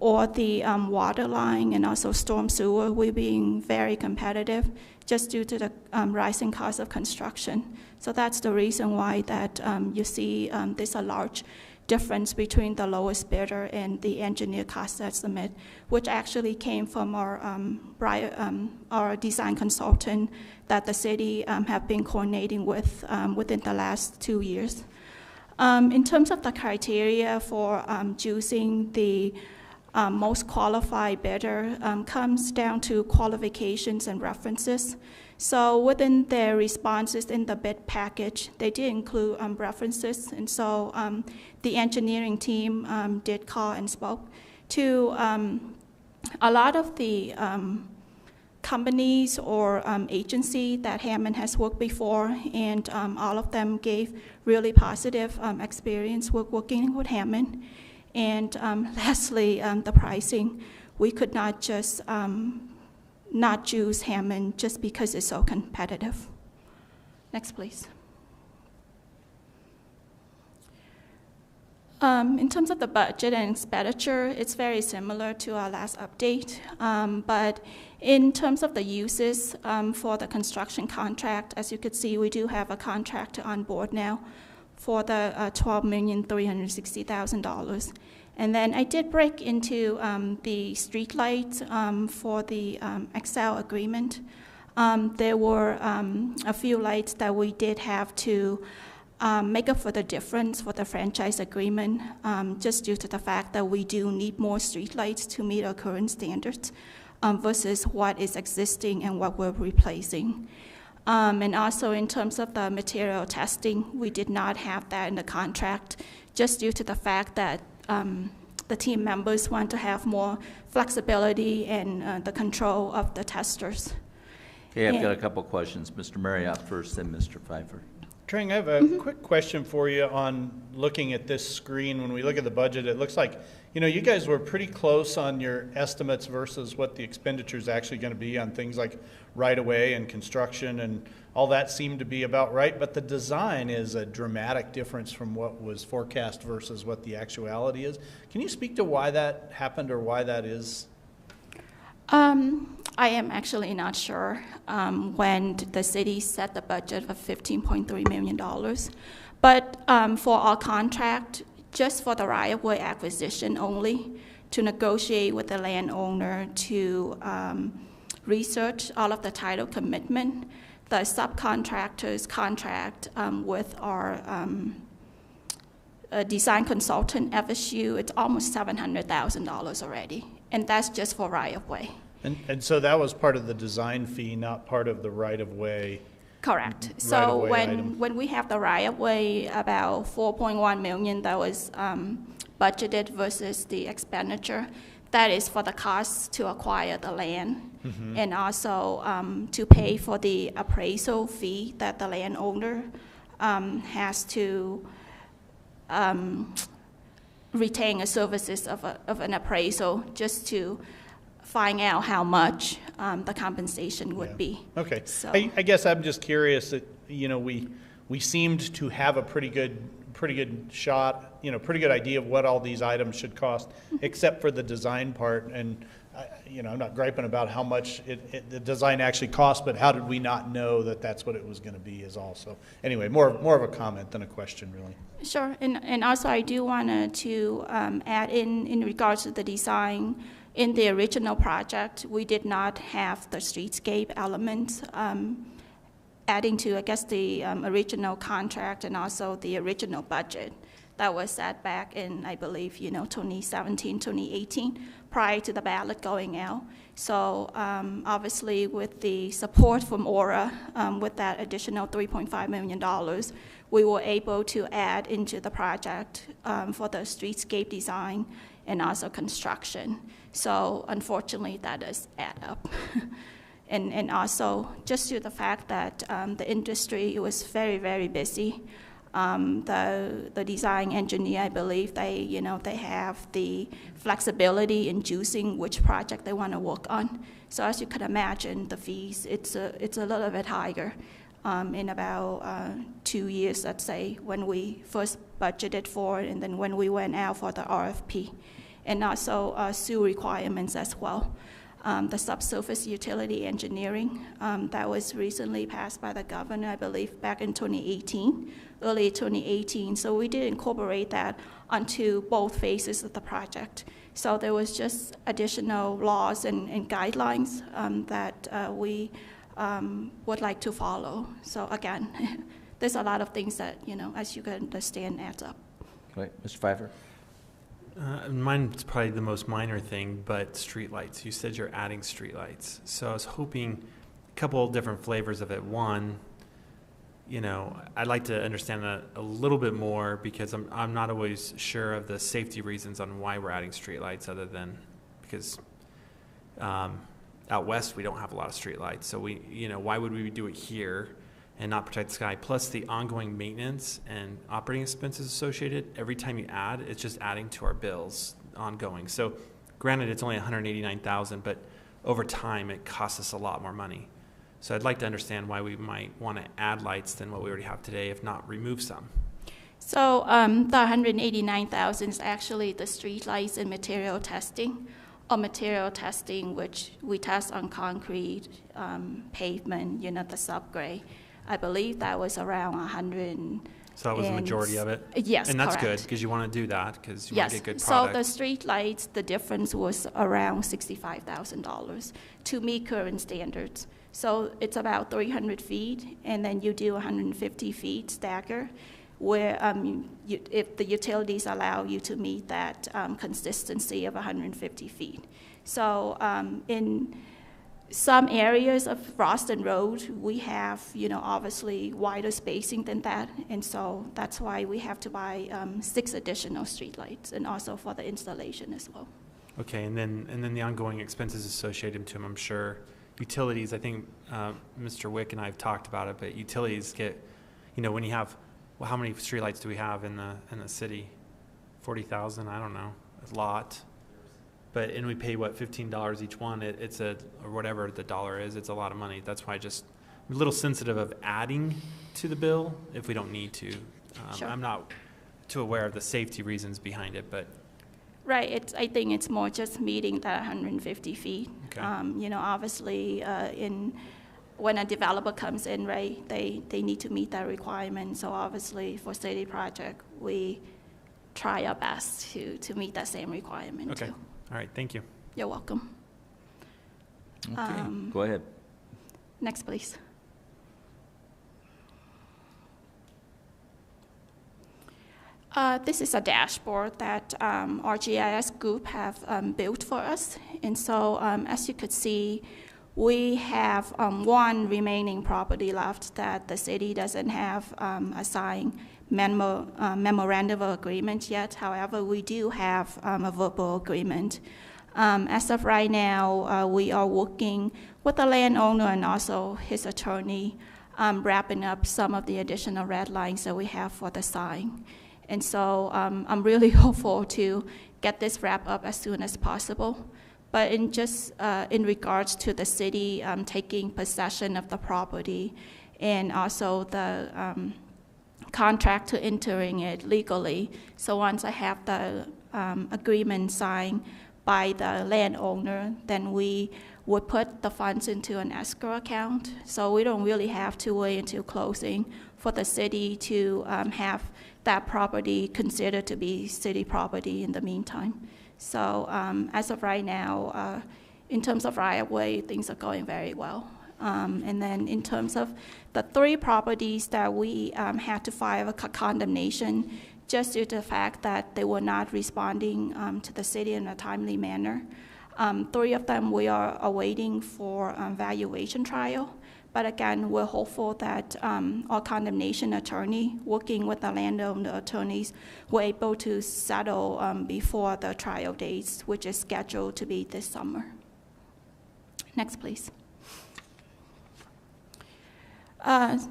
or the water line and also storm sewer, we're being very competitive just due to the rising cost of construction. So that's the reason why that you see there's a large difference between the lowest bidder and the engineer cost estimate, which actually came from our design consultant that the city have been coordinating with within the last 2 years. In terms of the criteria for choosing the most qualified bidder comes down to qualifications and references. So within their responses in the bid package, they did include references, and so the engineering team did call and spoke to a lot of the companies or agency that Hammond has worked before, and all of them gave really positive experience working with Hammond. And lastly, the pricing. We could not just not choose Hammond just because it's so competitive. Next, please. In terms of the budget and expenditure, it's very similar to our last update. But in terms of the uses for the construction contract, as you could see, we do have a contractor on board now for the $12,360,000. And then I did break into the street lights for the Excel agreement. There were a few lights that we did have to make up for the difference for the franchise agreement, just due to the fact that we do need more street lights to meet our current standards versus what is existing and what we're replacing. And also in terms of the material testing, we did not have that in the contract, just due to the fact that the team members want to have more flexibility and the control of the testers. Okay, I've got a couple questions. Mr. Marriott first, then Mr. Pfeiffer. Trang, I have a quick question for you on looking at this screen. When we look at the budget, it looks like, you know, you guys were pretty close on your estimates versus what the expenditure is actually going to be on things like right-of-way and construction, and all that seemed to be about right, but the design is a dramatic difference from what was forecast versus what the actuality is. Can you speak to why that happened or why that is? I am actually not sure when the city set the budget of $15.3 million. But for our contract, just for the right-of-way acquisition only, to negotiate with the landowner to research all of the title commitment, the subcontractors contract with our design consultant, FSU, it's almost $700,000 already. And that's just for right-of-way. And so that was part of the design fee, not part of the right-of-way. Correct. So when we have the right-of-way, about $4.1 million that was budgeted versus the expenditure, that is for the cost to acquire the land, and also to pay for the appraisal fee that the landowner has to retain the services of an appraisal just to find out how much the compensation would be. Okay. So I guess I'm just curious that, you know, we seemed to have a pretty good shot, you know, pretty good idea of what all these items should cost, except for the design part. And I'm not griping about how much the design actually cost, but how did we not know that that's what it was going to be is also. Anyway, more of a comment than a question, really. Sure, and also I do want to add in regards to the design. In the original project, we did not have the streetscape element adding to, I guess, the original contract and also the original budget that was set back in, I believe, 2017, 2018, prior to the ballot going out. So obviously with the support from Aura, with that additional $3.5 million, we were able to add into the project for the streetscape design and also construction. So unfortunately, that does add up. And also just to the fact that the industry was very, very busy. The design engineer, I believe, they have the flexibility in choosing which project they want to work on. So as you can imagine, the fees, it's a little bit higher in about 2 years, let's say, when we first budgeted for it and then when we went out for the RFP. And also SUE requirements as well. The subsurface utility engineering that was recently passed by the governor, I believe, back in 2018, early 2018. So we did incorporate that onto both phases of the project. So there was just additional laws and guidelines that we would like to follow. So again, there's a lot of things that, as you can understand, adds up. Right, Mr. Pfeiffer? Mine's probably the most minor thing, but streetlights. You said you're adding streetlights. So I was hoping a couple of different flavors of it. One, I'd like to understand that a little bit more because I'm not always sure of the safety reasons on why we're adding streetlights other than because out west we don't have a lot of streetlights. So why would we do it here and not protect the sky? Plus the ongoing maintenance and operating expenses associated. Every time you add, it's just adding to our bills ongoing. So granted, it's only $189,000, but over time it costs us a lot more money. So I'd like to understand why we might want to add lights than what we already have today, if not remove some. So the $189,000 is actually the street lights and material testing, which we test on concrete, pavement, the subgrade. I believe that was around 100. So that was the majority of it? Yes, and that's correct. Good because you want to do that because you want to get good So product. the street lights, the difference was around $65,000 to meet current standards. So it's about 300 feet, and then you do 150 feet stagger, where if the utilities allow you to meet that consistency of 150 feet. So in some areas of Roston Road, we have, obviously wider spacing than that, and so that's why we have to buy 6 additional streetlights, and also for the installation as well. Okay, and then the ongoing expenses associated to them, I'm sure. Utilities, I think Mr. Wick and I have talked about it, but utilities get, when you have, how many streetlights do we have in the city? 40,000, I don't know, a lot. And we pay, $15 each one? Or whatever the dollar is, it's a lot of money. That's why I'm a little sensitive of adding to the bill if we don't need to. Sure. I'm not too aware of the safety reasons behind it, but. Right, I think it's more just meeting that 150 feet. Okay. Obviously, when a developer comes in, right, they need to meet that requirement. So obviously, for city project, we try our best to meet that same requirement too. All right, thank you. You're welcome. Okay, go ahead. Next, please. This is a dashboard that our GIS group have built for us. And so as you could see, we have one remaining property left that the city doesn't have a signed memorandum of agreement yet. However, we do have a verbal agreement. As of right now, we are working with the landowner and also his attorney, wrapping up some of the additional red lines that we have for the sign. And so I'm really hopeful to get this wrapped up as soon as possible. But in regards to the city taking possession of the property and also the contractor entering it legally. So once I have the agreement signed by the landowner, then we would put the funds into an escrow account. So we don't really have to wait until closing for the city to have that property considered to be city property in the meantime. So as of right now, in terms of right-of-way, things are going very well. And then in terms of the 3 properties that we had to file a condemnation, just due to the fact that they were not responding to the city in a timely manner. 3 of them we are awaiting for valuation trial. But again, we're hopeful that our condemnation attorney, working with the landowner attorneys, were able to settle before the trial dates, which is scheduled to be this summer. Next, please.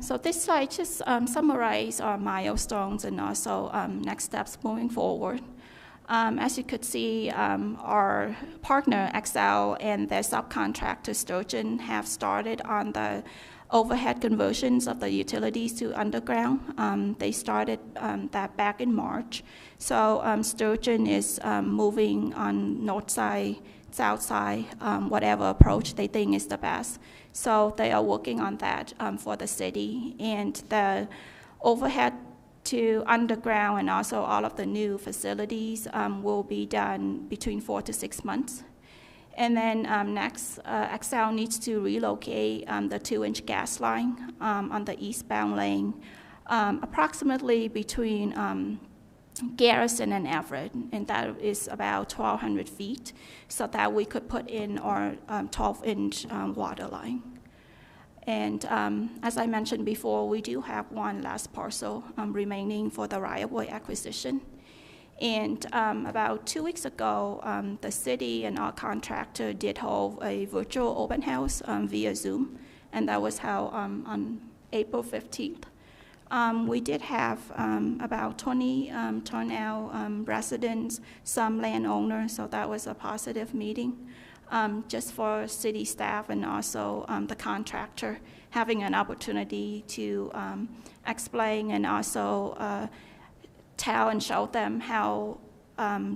So this slide just summarizes our milestones and also next steps moving forward. As you could see, our partner, Excel, and their subcontractor, Sturgeon, have started on the overhead conversions of the utilities to underground. They started that back in March. So Sturgeon is moving on north side, south side, whatever approach they think is the best. So they are working on that for the city. And the overhead to underground and also all of the new facilities will be done between 4 to 6 months. And then next, Excel needs to relocate the 2-inch gas line on the eastbound lane, approximately between Garrison and Everett, and that is about 1,200 feet, so that we could put in our 12-inch water line. And as I mentioned before, we do have one last parcel remaining for the right-of-way acquisition. And about 2 weeks ago, the city and our contractor did hold a virtual open house via Zoom, and that was held on April 15th. We did have about 20 turnout residents, some landowners, so that was a positive meeting. Just for city staff and also the contractor having an opportunity to explain and also tell and show them how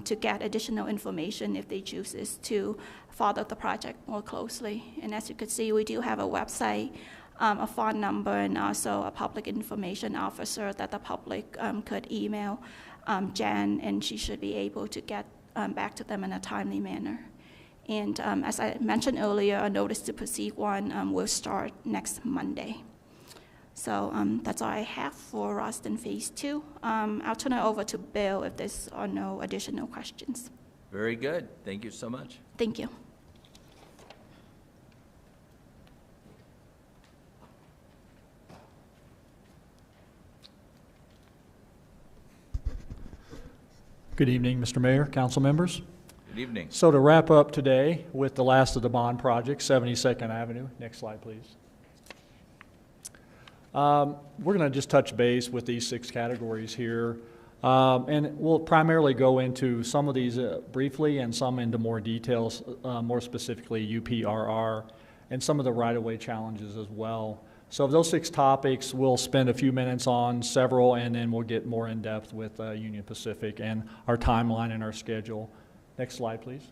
to get additional information if they choose to follow the project more closely. And as you can see, we do have a website, a phone number, and also a public information officer that the public could email Jan, and she should be able to get back to them in a timely manner. And as I mentioned earlier, a notice to proceed one will start next Monday. So that's all I have for Roston Phase 2. I'll turn it over to Bill if there's no additional questions. Very good. Thank you so much. Thank you. Good evening, Mr. Mayor, council members. Good evening. So to wrap up today with the last of the bond project, 72nd Avenue. Next slide, please. We're going to just touch base with these 6 categories here. And we'll primarily go into some of these briefly and some into more details, more specifically UPRR and some of the right-of-way challenges as well. So of those 6 topics, we'll spend a few minutes on several, and then we'll get more in depth with Union Pacific and our timeline and our schedule. Next slide, please.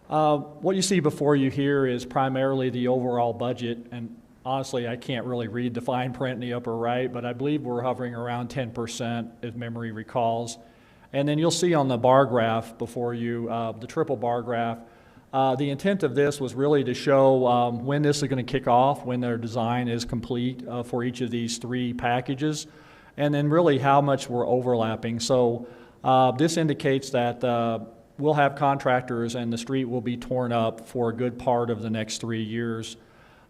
What you see before you here is primarily the overall budget, and honestly, I can't really read the fine print in the upper right, but I believe we're hovering around 10%, if memory recalls. And then you'll see on the bar graph before you, the triple bar graph, the intent of this was really to show when this is going to kick off, when their design is complete for each of these 3 packages, and then really how much we're overlapping. So this indicates that we'll have contractors and the street will be torn up for a good part of the next 3 years.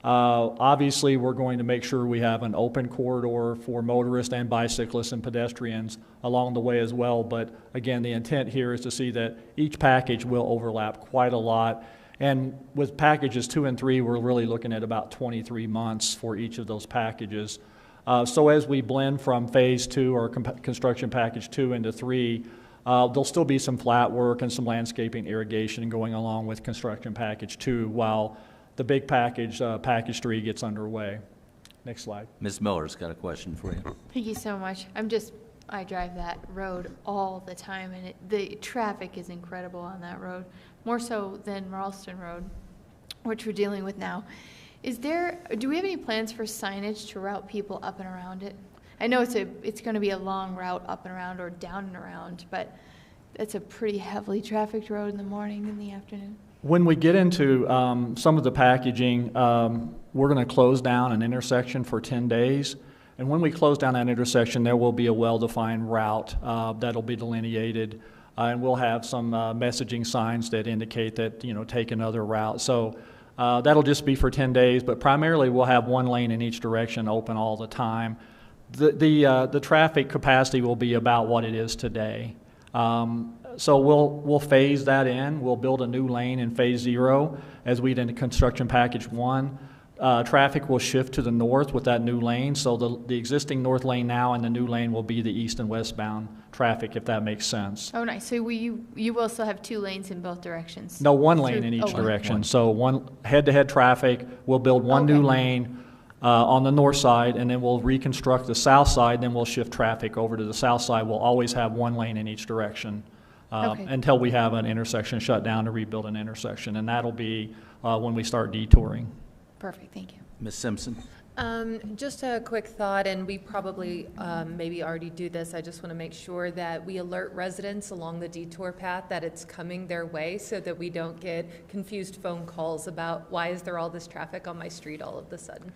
Obviously, we're going to make sure we have an open corridor for motorists and bicyclists and pedestrians along the way as well. But again, the intent here is to see that each package will overlap quite a lot. And with packages 2 and 3, we're really looking at about 23 months for each of those packages. So as we blend from phase 2 or construction package 2 into 3, there'll still be some flat work and some landscaping irrigation going along with construction package 2 while the big package, package 3, gets underway. Next slide. Ms. Miller's got a question for you. Thank you so much. I'm just I drive that road all the time, and the traffic is incredible on that road, more so than Ralston Road, which we're dealing with now. Do we have any plans for signage to route people up and around it? I know it's going to be a long route up and around or down and around, but it's a pretty heavily trafficked road in the morning and the afternoon. When we get into some of the packaging, we're going to close down an intersection for 10 days. And when we close down that intersection, there will be a well-defined route that'll be delineated. And we'll have some messaging signs that indicate that, take another route. So that'll just be for 10 days, but primarily we'll have one lane in each direction open all the time. The traffic capacity will be about what it is today. So we'll phase that in. We'll build a new lane in phase 0 as we get into construction package 1. Traffic will shift to the north with that new lane. So the existing north lane now and the new lane will be the east and westbound traffic, if that makes sense. Oh, nice. So you will still have 2 lanes in both directions? No, one lane in each direction. So one head-to-head traffic. We'll build one new lane on the north side, and then we'll reconstruct the south side. Then we'll shift traffic over to the south side. We'll always have one lane in each direction until we have an intersection shut down to rebuild an intersection, and that'll be when we start detouring. Perfect, thank you. Ms. Simpson? Just a quick thought, and we probably maybe already do this. I just want to make sure that we alert residents along the detour path that it's coming their way so that we don't get confused phone calls about why is there all this traffic on my street all of a sudden.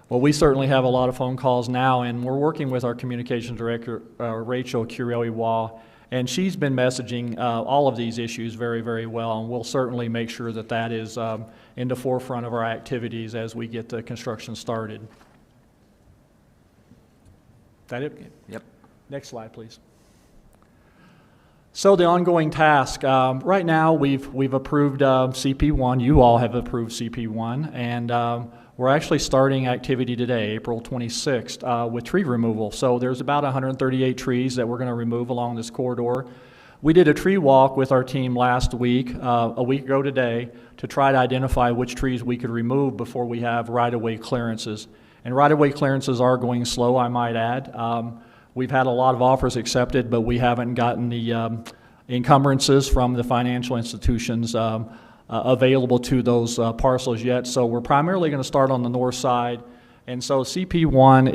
Well, we certainly have a lot of phone calls now, and we're working with our communications director, Rachel Curelia, and she's been messaging all of these issues very, very well, and we'll certainly make sure that that is in the forefront of our activities as we get the construction started. Is that it? Yep. Next slide, please. So the ongoing task, right now we've approved CP1. You all have approved CP1, and we're actually starting activity today, April 26th, with tree removal. So there's about 138 trees that we're going to remove along this corridor. We did a tree walk with our team last week, a week ago today, to try to identify which trees we could remove before we have right-of-way clearances. And right-of-way clearances are going slow, I might add. We've had a lot of offers accepted, but we haven't gotten the encumbrances from the financial institutions available to those parcels yet. So we're primarily going to start on the north side. And so CP1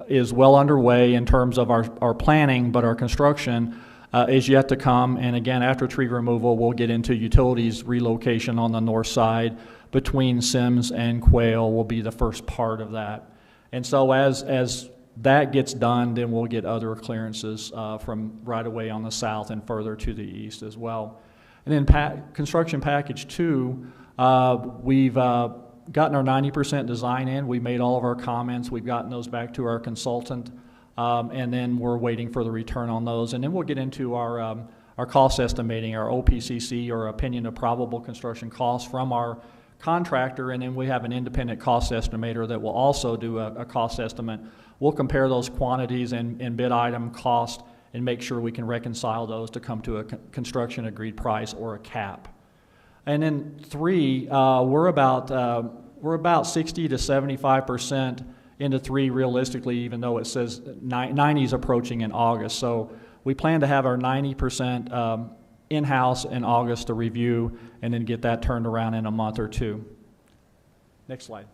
is well underway in terms of our planning, but our construction is yet to come. And again, after tree removal, we'll get into utilities relocation on the north side between Sims and Quail will be the first part of that. And so as that gets done, then we'll get other clearances from right away on the south and further to the east as well. And then construction package 2, we've gotten our 90% design in. We made all of our comments. We've gotten those back to our consultant, and then we're waiting for the return on those. And then we'll get into our cost estimating, our OPCC, or opinion of probable construction costs from our contractor, and then we have an independent cost estimator that will also do a cost estimate. We'll compare those quantities and bid item cost and make sure we can reconcile those to come to a construction agreed price or a cap. And then 3, we're about 60 to 75% into 3 realistically, even though it says 90 is approaching in August. So we plan to have our 90% in-house in August to review and then get that turned around in a month or 2. Next slide.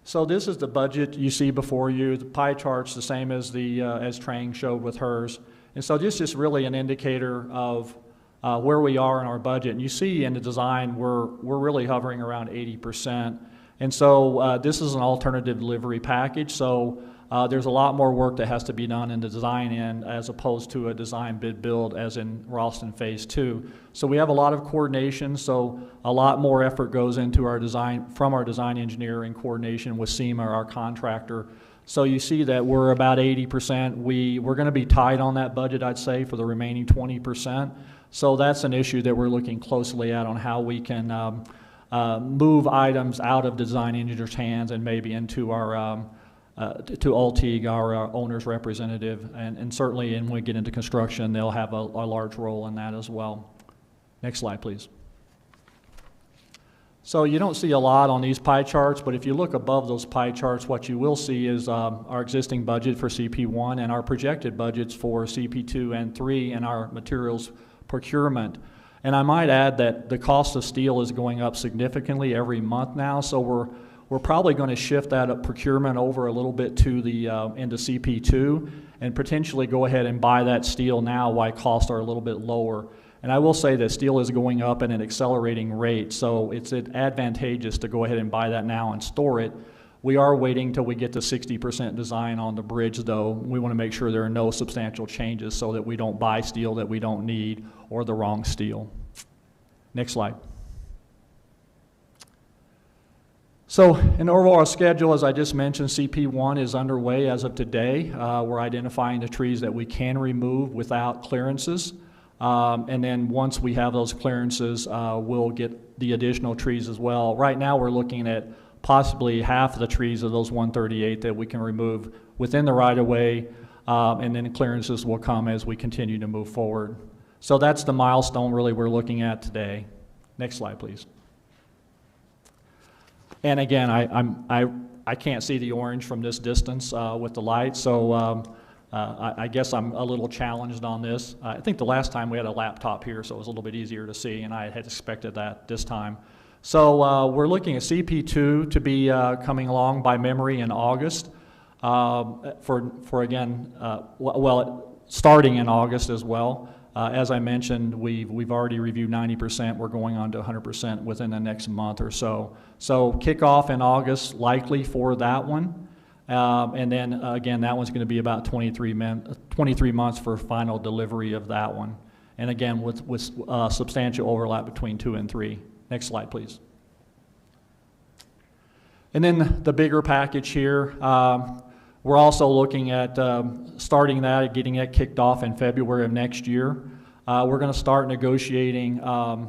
So this is the budget you see before you. The pie chart's the same as as Trang showed with hers. And so this is really an indicator of where we are in our budget. And you see in the design, we're really hovering around 80%. And so this is an alternative delivery package. So there's a lot more work that has to be done in the design end as opposed to a design bid build as in Ralston Phase 2. So we have a lot of coordination, so a lot more effort goes into our design, from our design engineer in coordination with SEMA, our contractor. So you see that we're about 80%. We're going to be tight on that budget, I'd say, for the remaining 20%. So that's an issue that we're looking closely at on how we can move items out of design engineer's hands and maybe into our to Altig, our owner's representative, and certainly when we get into construction, they'll have a large role in that as well. Next slide, please. So you don't see a lot on these pie charts, but if you look above those pie charts, what you will see is our existing budget for CP1 and our projected budgets for CP2 and 3 and our materials procurement. And I might add that the cost of steel is going up significantly every month now, so we're probably going to shift that procurement over a little bit to the into CP2 and potentially go ahead and buy that steel now while costs are a little bit lower. And I will say that steel is going up at an accelerating rate, so it's advantageous to go ahead and buy that now and store it. We are waiting till we get to 60% design on the bridge, though. We want to make sure there are no substantial changes so that we don't buy steel that we don't need or the wrong steel. Next slide. So in overall schedule, as I just mentioned, CP1 is underway as of today. We're identifying the trees that we can remove without clearances. And then once we have those clearances, we'll get the additional trees as well. Right now we're looking at possibly half of the trees of those 138 that we can remove within the right-of-way, and then clearances will come as we continue to move forward. So that's the milestone really we're looking at today. Next slide, please. And again, I can't see the orange from this distance with the light, so I guess I'm a little challenged on this. I think the last time we had a laptop here, so it was a little bit easier to see, and I had expected that this time. So we're looking at CP2 to be coming along by memory in August. Starting in August as well. As I mentioned, we've already reviewed 90%. We're going on to 100% within the next month or so. So kickoff in August likely for that one. And then again, that one's going to be about 23 months for final delivery of that one. And again, with substantial overlap between 2 and 3. Next slide, please. And then the bigger package here, we're also looking at starting that and getting it kicked off in February of next year. We're going to start negotiating our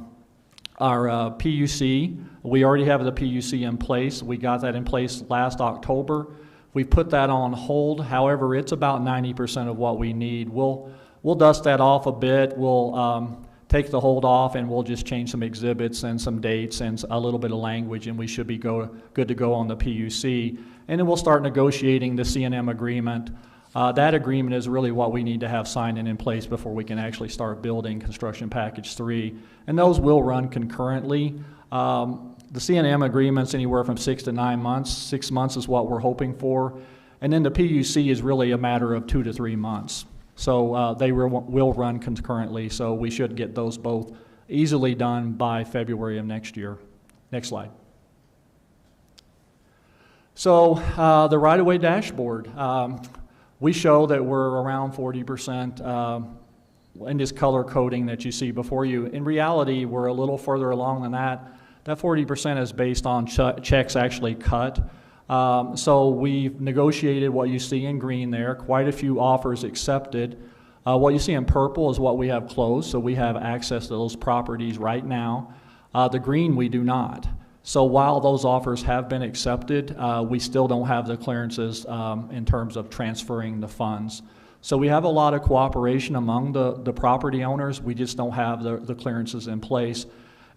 PUC. We already have the PUC in place. We got that in place last October. We put that on hold. However, it's about 90% of what we need. We'll dust that off a bit. We'll take the hold off, and we'll just change some exhibits and some dates and a little bit of language, and we should be good to go on the PUC. And then we'll start negotiating the CNM agreement. That agreement is really what we need to have signed and in place before we can actually start building construction package 3. And those will run concurrently. The CNM agreement's anywhere from 6 to 9 months. 6 months is what we're hoping for. And then the PUC is really a matter of 2 to 3 months. So they will run concurrently, so we should get those both easily done by February of next year. Next slide. So the right-of-way dashboard. We show that we're around 40% in this color coding that you see before you. In reality, we're a little further along than that. That 40% is based on checks actually cut. So we've negotiated what you see in green there, quite a few offers accepted. What you see in purple is what we have closed, so we have access to those properties right now. The green we do not. So while those offers have been accepted, we still don't have the clearances in terms of transferring the funds. So we have a lot of cooperation among the property owners. We just don't have the clearances in place.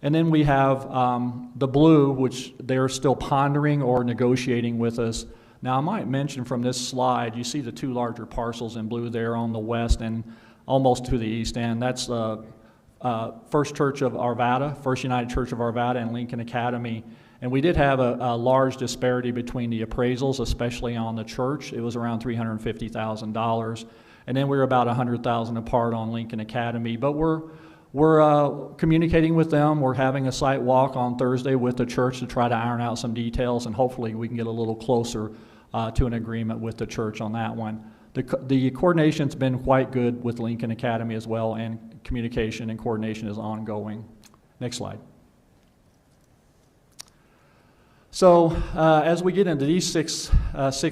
And then we have the blue, which they're still pondering or negotiating with us. Now, I might mention from this slide, you see the 2 larger parcels in blue there on the west and almost to the east end. That's First Church of Arvada, First United Church of Arvada and Lincoln Academy. And we did have a large disparity between the appraisals, especially on the church. It was around $350,000. And then we were about $100,000 apart on Lincoln Academy. But we're communicating with them. We're having a site walk on Thursday with the church to try to iron out some details, and hopefully we can get a little closer to an agreement with the church on that one. The coordination's been quite good with Lincoln Academy as well, and communication and coordination is ongoing. Next slide. So as we get into these six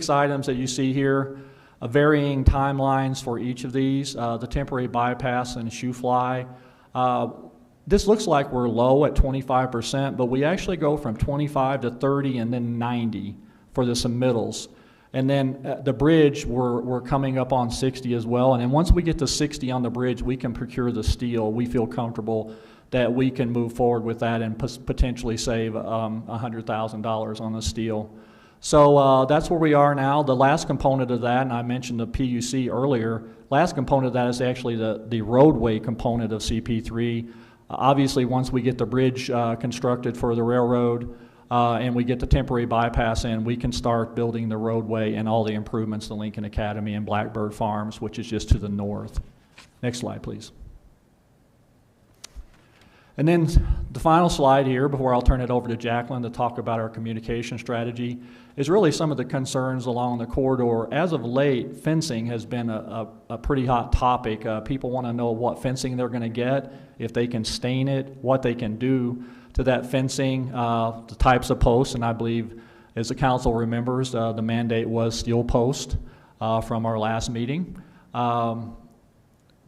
items that you see here, varying timelines for each of these, the temporary bypass and shoe fly. This looks like we're low at 25%, but we actually go from 25 to 30 and then 90 for the submittals. And then the bridge, we're coming up on 60 as well. And then once we get to 60 on the bridge, we can procure the steel. We feel comfortable that we can move forward with that and potentially save $100,000 on the steel. So that's where we are now. The last component of that, and I mentioned the PUC earlier, last component of that is actually the roadway component of CP3. Obviously, once we get the bridge constructed for the railroad and we get the temporary bypass in, we can start building the roadway and all the improvements to Lincoln Academy and Blackbird Farms, which is just to the north. Next slide, please. And then the final slide here, before I'll turn it over to Jacqueline to talk about our communication strategy, is really some of the concerns along the corridor. As of late, fencing has been a pretty hot topic. People want to know what fencing they're going to get, if they can stain it, what they can do to that fencing, the types of posts, and I believe, as the council remembers, the mandate was steel post from our last meeting.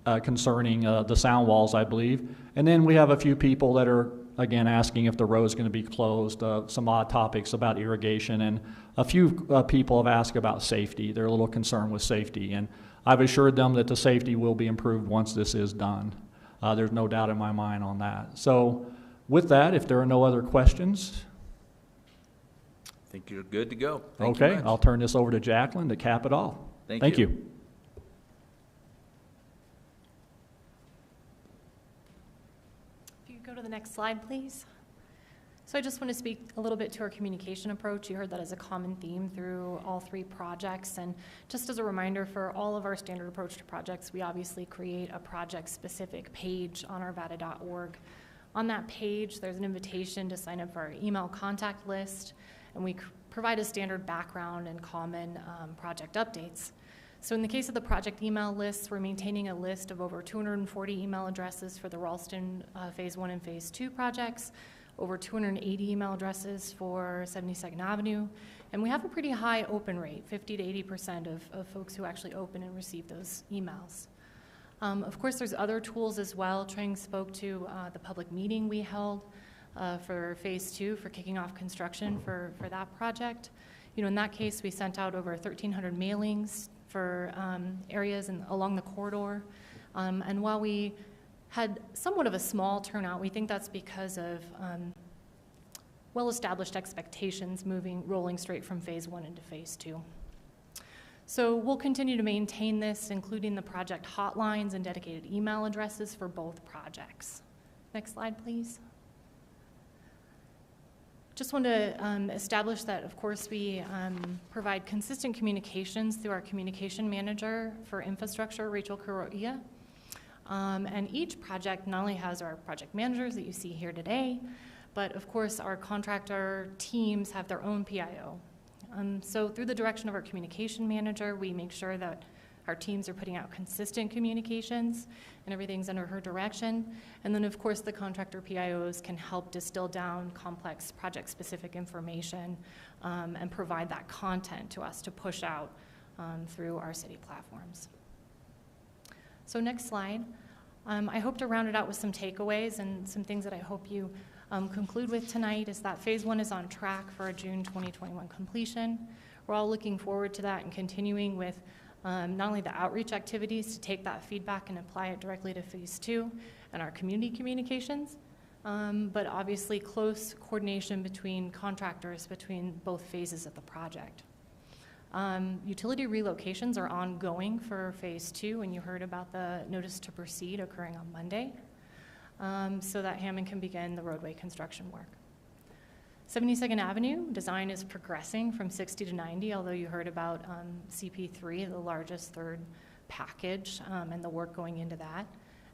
Concerning the sound walls, I believe. And then we have a few people that are, again, asking if the road is going to be closed, some odd topics about irrigation, and a few people have asked about safety. They're a little concerned with safety, and I've assured them that the safety will be improved once this is done. There's no doubt in my mind on that. So with that, if there are no other questions. I think you're good to go. Okay, I'll turn this over to Jacqueline to cap it off. Thank you. Go to the next slide, please. So I just want to speak a little bit to our communication approach. You heard that as a common theme through all three projects. And just as a reminder, for all of our standard approach to projects, we obviously create a project-specific page on arvada.org. On that page, there's an invitation to sign up for our email contact list, and we provide a standard background and common project updates. So in the case of the project email lists, we're maintaining a list of over 240 email addresses for the Ralston Phase 1 and Phase 2 projects, over 280 email addresses for 72nd Avenue, and we have a pretty high open rate, 50 to 80% of folks who actually open and receive those emails. Of course, there's other tools as well. Trang spoke to the public meeting we held for Phase 2 for kicking off construction for that project. You know, in that case, we sent out over 1,300 mailings for areas along the corridor. And while we had somewhat of a small turnout, we think that's because of well-established expectations rolling straight from Phase 1 into Phase 2. So we'll continue to maintain this, including the project hotlines and dedicated email addresses for both projects. Next slide, please. Just want to establish that, of course, we provide consistent communications through our communication manager for infrastructure, Rachel Kuroia. And each project not only has our project managers that you see here today, but of course our contractor teams have their own PIO. So through the direction of our communication manager, we make sure that our teams are putting out consistent communications and everything's under her direction. And then of course the contractor PIOs can help distill down complex project-specific information and provide that content to us to push out through our city platforms. So next slide. I hope to round it out with some takeaways and some things that I hope you conclude with tonight is that Phase 1 is on track for a June 2021 completion. We're all looking forward to that and continuing with not only the outreach activities to take that feedback and apply it directly to Phase 2 and our community communications, but obviously close coordination between contractors between both phases of the project. Utility relocations are ongoing for Phase 2, and you heard about the notice to proceed occurring on Monday, so that Hammond can begin the roadway construction work. 72nd Avenue design is progressing from 60 to 90, although you heard about CP3, the largest third package, and the work going into that,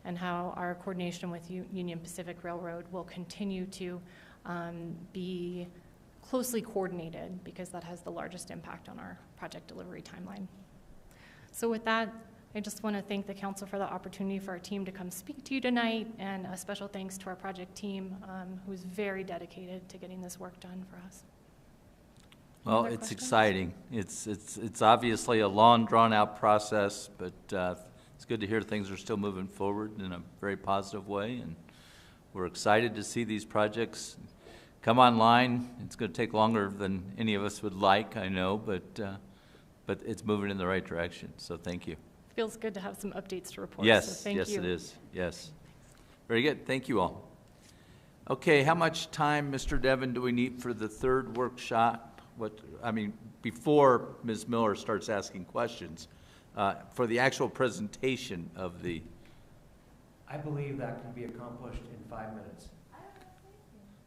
and how our coordination with Union Pacific Railroad will continue to be closely coordinated because that has the largest impact on our project delivery timeline. So with that, I just want to thank the council for the opportunity for our team to come speak to you tonight, and a special thanks to our project team who's very dedicated to getting this work done for us. Well, it's exciting. It's obviously a long, drawn-out process, but it's good to hear things are still moving forward in a very positive way, and we're excited to see these projects come online. It's going to take longer than any of us would like, I know, but it's moving in the right direction, so thank you. Feels good to have some updates to report. Yes, so thank you. It is. Yes. Very good. Thank you all. Okay, how much time, Mr. Devon, do we need for the third workshop? Before Ms. Miller starts asking questions, for the actual presentation of the... I believe that can be accomplished in 5 minutes.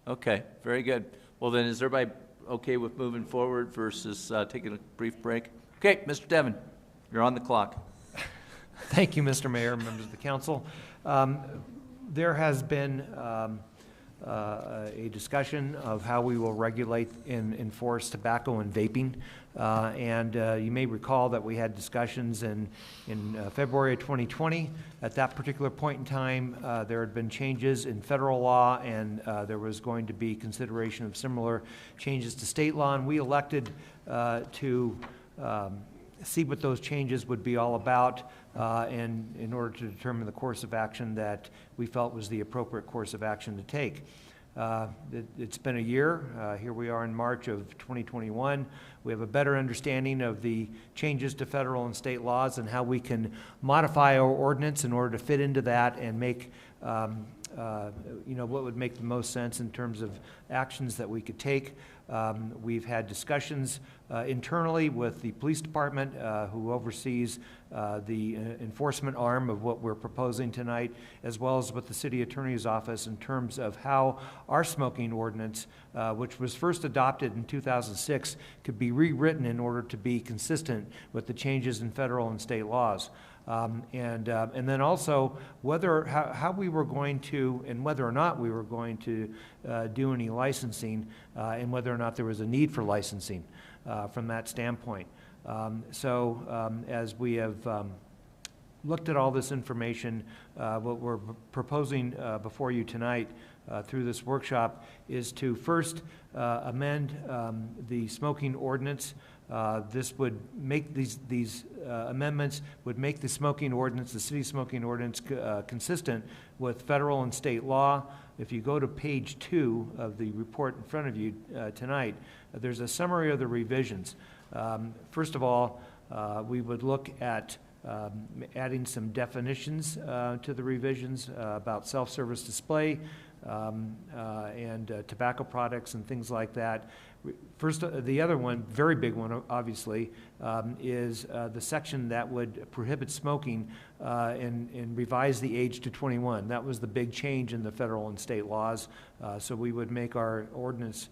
Okay, very good. Well then, is everybody okay with moving forward versus taking a brief break? Okay, Mr. Devon, you're on the clock. Thank you, Mr. Mayor, members of the council. There has been a discussion of how we will regulate and enforce tobacco and vaping. You may recall that we had discussions in February of 2020. At that particular point in time, there had been changes in federal law, and there was going to be consideration of similar changes to state law, and we elected to see what those changes would be all about, and in order to determine the course of action that we felt was the appropriate course of action to take. It's been a year. Here we are in March of 2021. We have a better understanding of the changes to federal and state laws and how we can modify our ordinance in order to fit into that and make what would make the most sense in terms of actions that we could take. We've had discussions internally with the police department, who oversees the enforcement arm of what we're proposing tonight, as well as with the city attorney's office in terms of how our smoking ordinance, which was first adopted in 2006, could be rewritten in order to be consistent with the changes in federal and state laws. And then also how we were going to, and whether or not we were going to do any licensing, and whether or not there was a need for licensing from that standpoint. As we have looked at all this information, what we're proposing before you tonight through this workshop is to first amend the smoking ordinance. This would make these amendments would make the smoking ordinance, the city smoking ordinance, consistent with federal and state law. If you go to page 2 of the report in front of you tonight, there's a summary of the revisions. First of all, we would look at adding some definitions to the revisions about self-service display and tobacco products and things like that. First, the other one, very big one, obviously, is the section that would prohibit smoking and revise the age to 21. That was the big change in the federal and state laws. So we would make our ordinance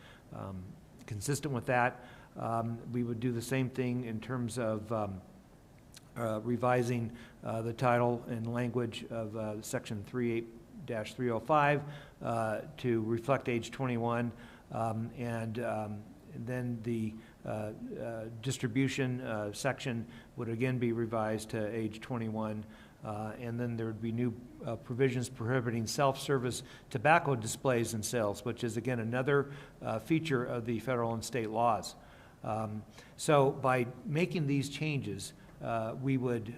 consistent with that. We would do the same thing in terms of revising the title and language of section 38-305 to reflect age 21. Then the distribution section would again be revised to age 21. And then there would be new provisions prohibiting self-service tobacco displays and sales, which is again another feature of the federal and state laws. So by making these changes, we would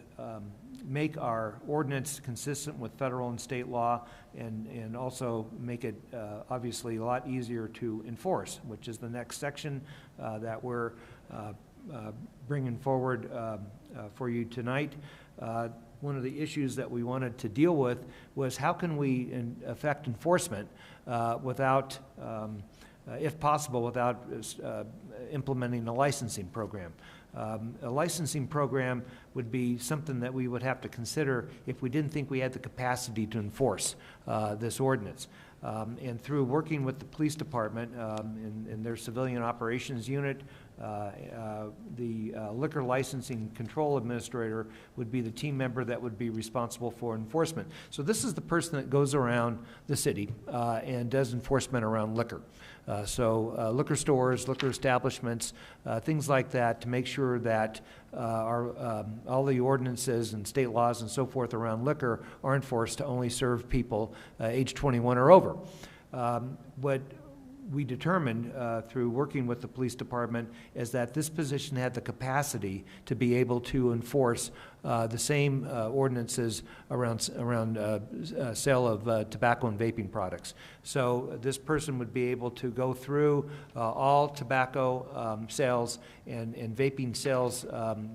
make our ordinance consistent with federal and state law, and also make it obviously a lot easier to enforce, which is the next section that we're bringing forward for you tonight. One of the issues that we wanted to deal with was how can we effect enforcement without, if possible, without implementing a licensing program. A licensing program would be something that we would have to consider if we didn't think we had the capacity to enforce this ordinance. And through working with the police department in their civilian operations unit, the liquor licensing control administrator would be the team member that would be responsible for enforcement. So this is the person that goes around the city and does enforcement around liquor. Liquor stores, liquor establishments, things like that, to make sure that all the ordinances and state laws and so forth around liquor are enforced to only serve people age 21 or over. What we determined through working with the police department is that this position had the capacity to be able to enforce the same ordinances around sale of tobacco and vaping products. So this person would be able to go through all tobacco sales and vaping sales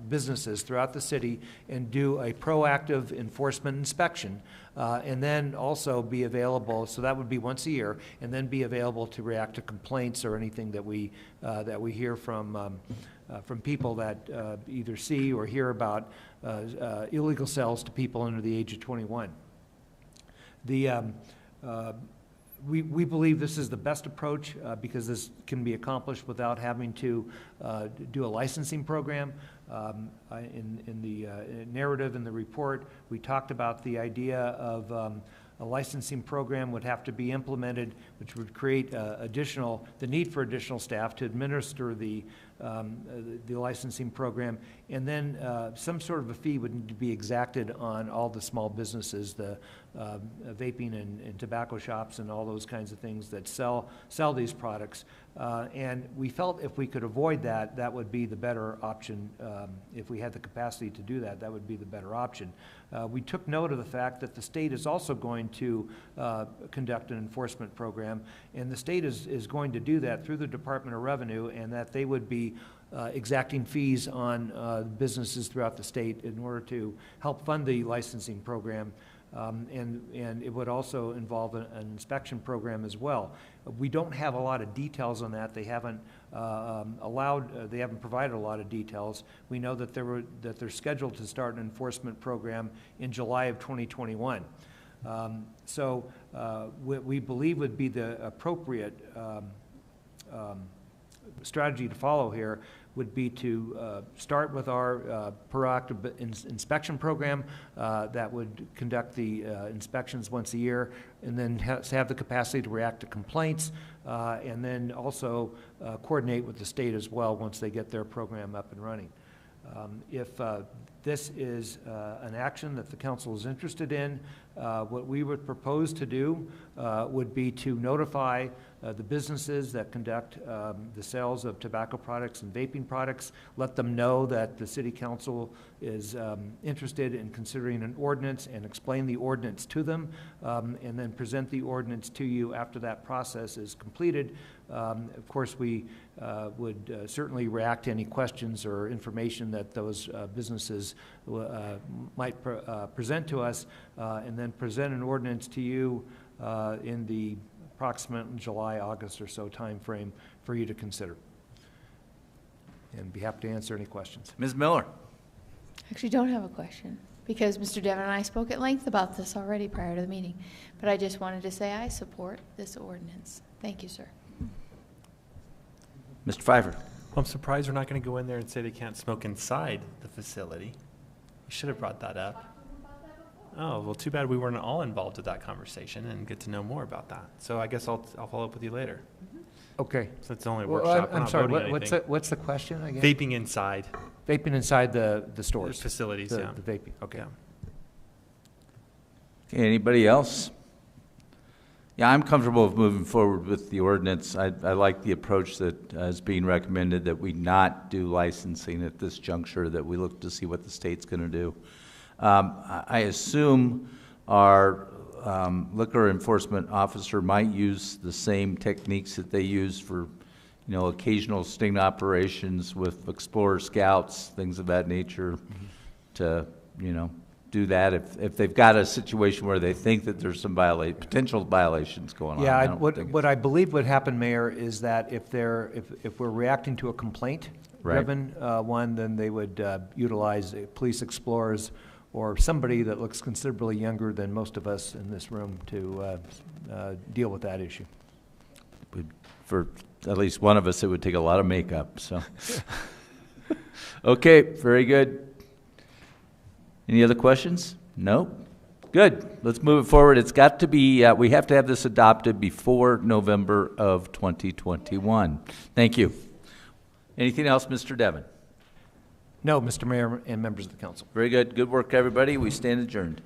businesses throughout the city and do a proactive enforcement inspection and then also be available, so that would be once a year, and then be available to react to complaints or anything that we hear from people that either see or hear about illegal sales to people under the age of 21. We believe this is the best approach because this can be accomplished without having to do a licensing program. In the narrative in the report, we talked about the idea of a licensing program would have to be implemented, which would create the need for additional staff to administer the licensing program, and then some sort of a fee would need to be exacted on all the small businesses, the vaping and tobacco shops and all those kinds of things that sell these products. And we felt if we could avoid that, that would be the better option. If we had the capacity to do that, that would be the better option. We took note of the fact that the state is also going to conduct an enforcement program, and the state is going to do that through the Department of Revenue, and that they would be exacting fees on businesses throughout the state in order to help fund the licensing program. And it would also involve an inspection program as well. We don't have a lot of details on that. They haven't they haven't provided a lot of details. We know that they're scheduled to start an enforcement program in July of 2021. So what we believe would be the appropriate strategy to follow here would be to start with our proactive inspection program that would conduct the inspections once a year, and then have the capacity to react to complaints, and then also coordinate with the state as well once they get their program up and running. If this is an action that the council is interested in, what we would propose to do would be to notify the businesses that conduct the sales of tobacco products and vaping products, let them know that the City Council is interested in considering an ordinance, and explain the ordinance to them, and then present the ordinance to you after that process is completed. Of course, we would certainly react to any questions or information that those businesses might present to us, and then present an ordinance to you in the approximate July, August or so time frame for you to consider. And be happy to answer any questions. Ms. Miller. Actually don't have a question, because Mr. Devon and I spoke at length about this already prior to the meeting. But I just wanted to say I support this ordinance. Thank you, sir. Mr. Pfeiffer. I'm surprised we're not going to go in there and say they can't smoke inside the facility. We should have brought that up. Oh, well, too bad we weren't all involved with that conversation and get to know more about that. So I guess I'll follow up with you later. Okay. So it's only a Well, workshop. I'm sorry, what's the question again? Vaping inside. Vaping inside the stores? The facilities, yeah. The vaping, okay. Yeah. Okay, anybody else? Yeah, I'm comfortable with moving forward with the ordinance. I like the approach that is being recommended, that we not do licensing at this juncture, that we look to see what the state's going to do. I assume our liquor enforcement officer might use the same techniques that they use for, occasional sting operations with Explorer Scouts, things of that nature, to, do that if they've got a situation where they think that there's some potential violations going on. Yeah, what I believe would happen, Mayor, is that if we're reacting to a complaint-driven one, then they would utilize police explorers or somebody that looks considerably younger than most of us in this room to deal with that issue. For at least one of us, it would take a lot of makeup. So, okay, very good. Any other questions? No? Good. Let's move it forward. It's got to be, we have to have this adopted before November of 2021. Thank you. Anything else, Mr. Devon? No, Mr. Mayor and members of the council. Very good. Good work, everybody. We stand adjourned.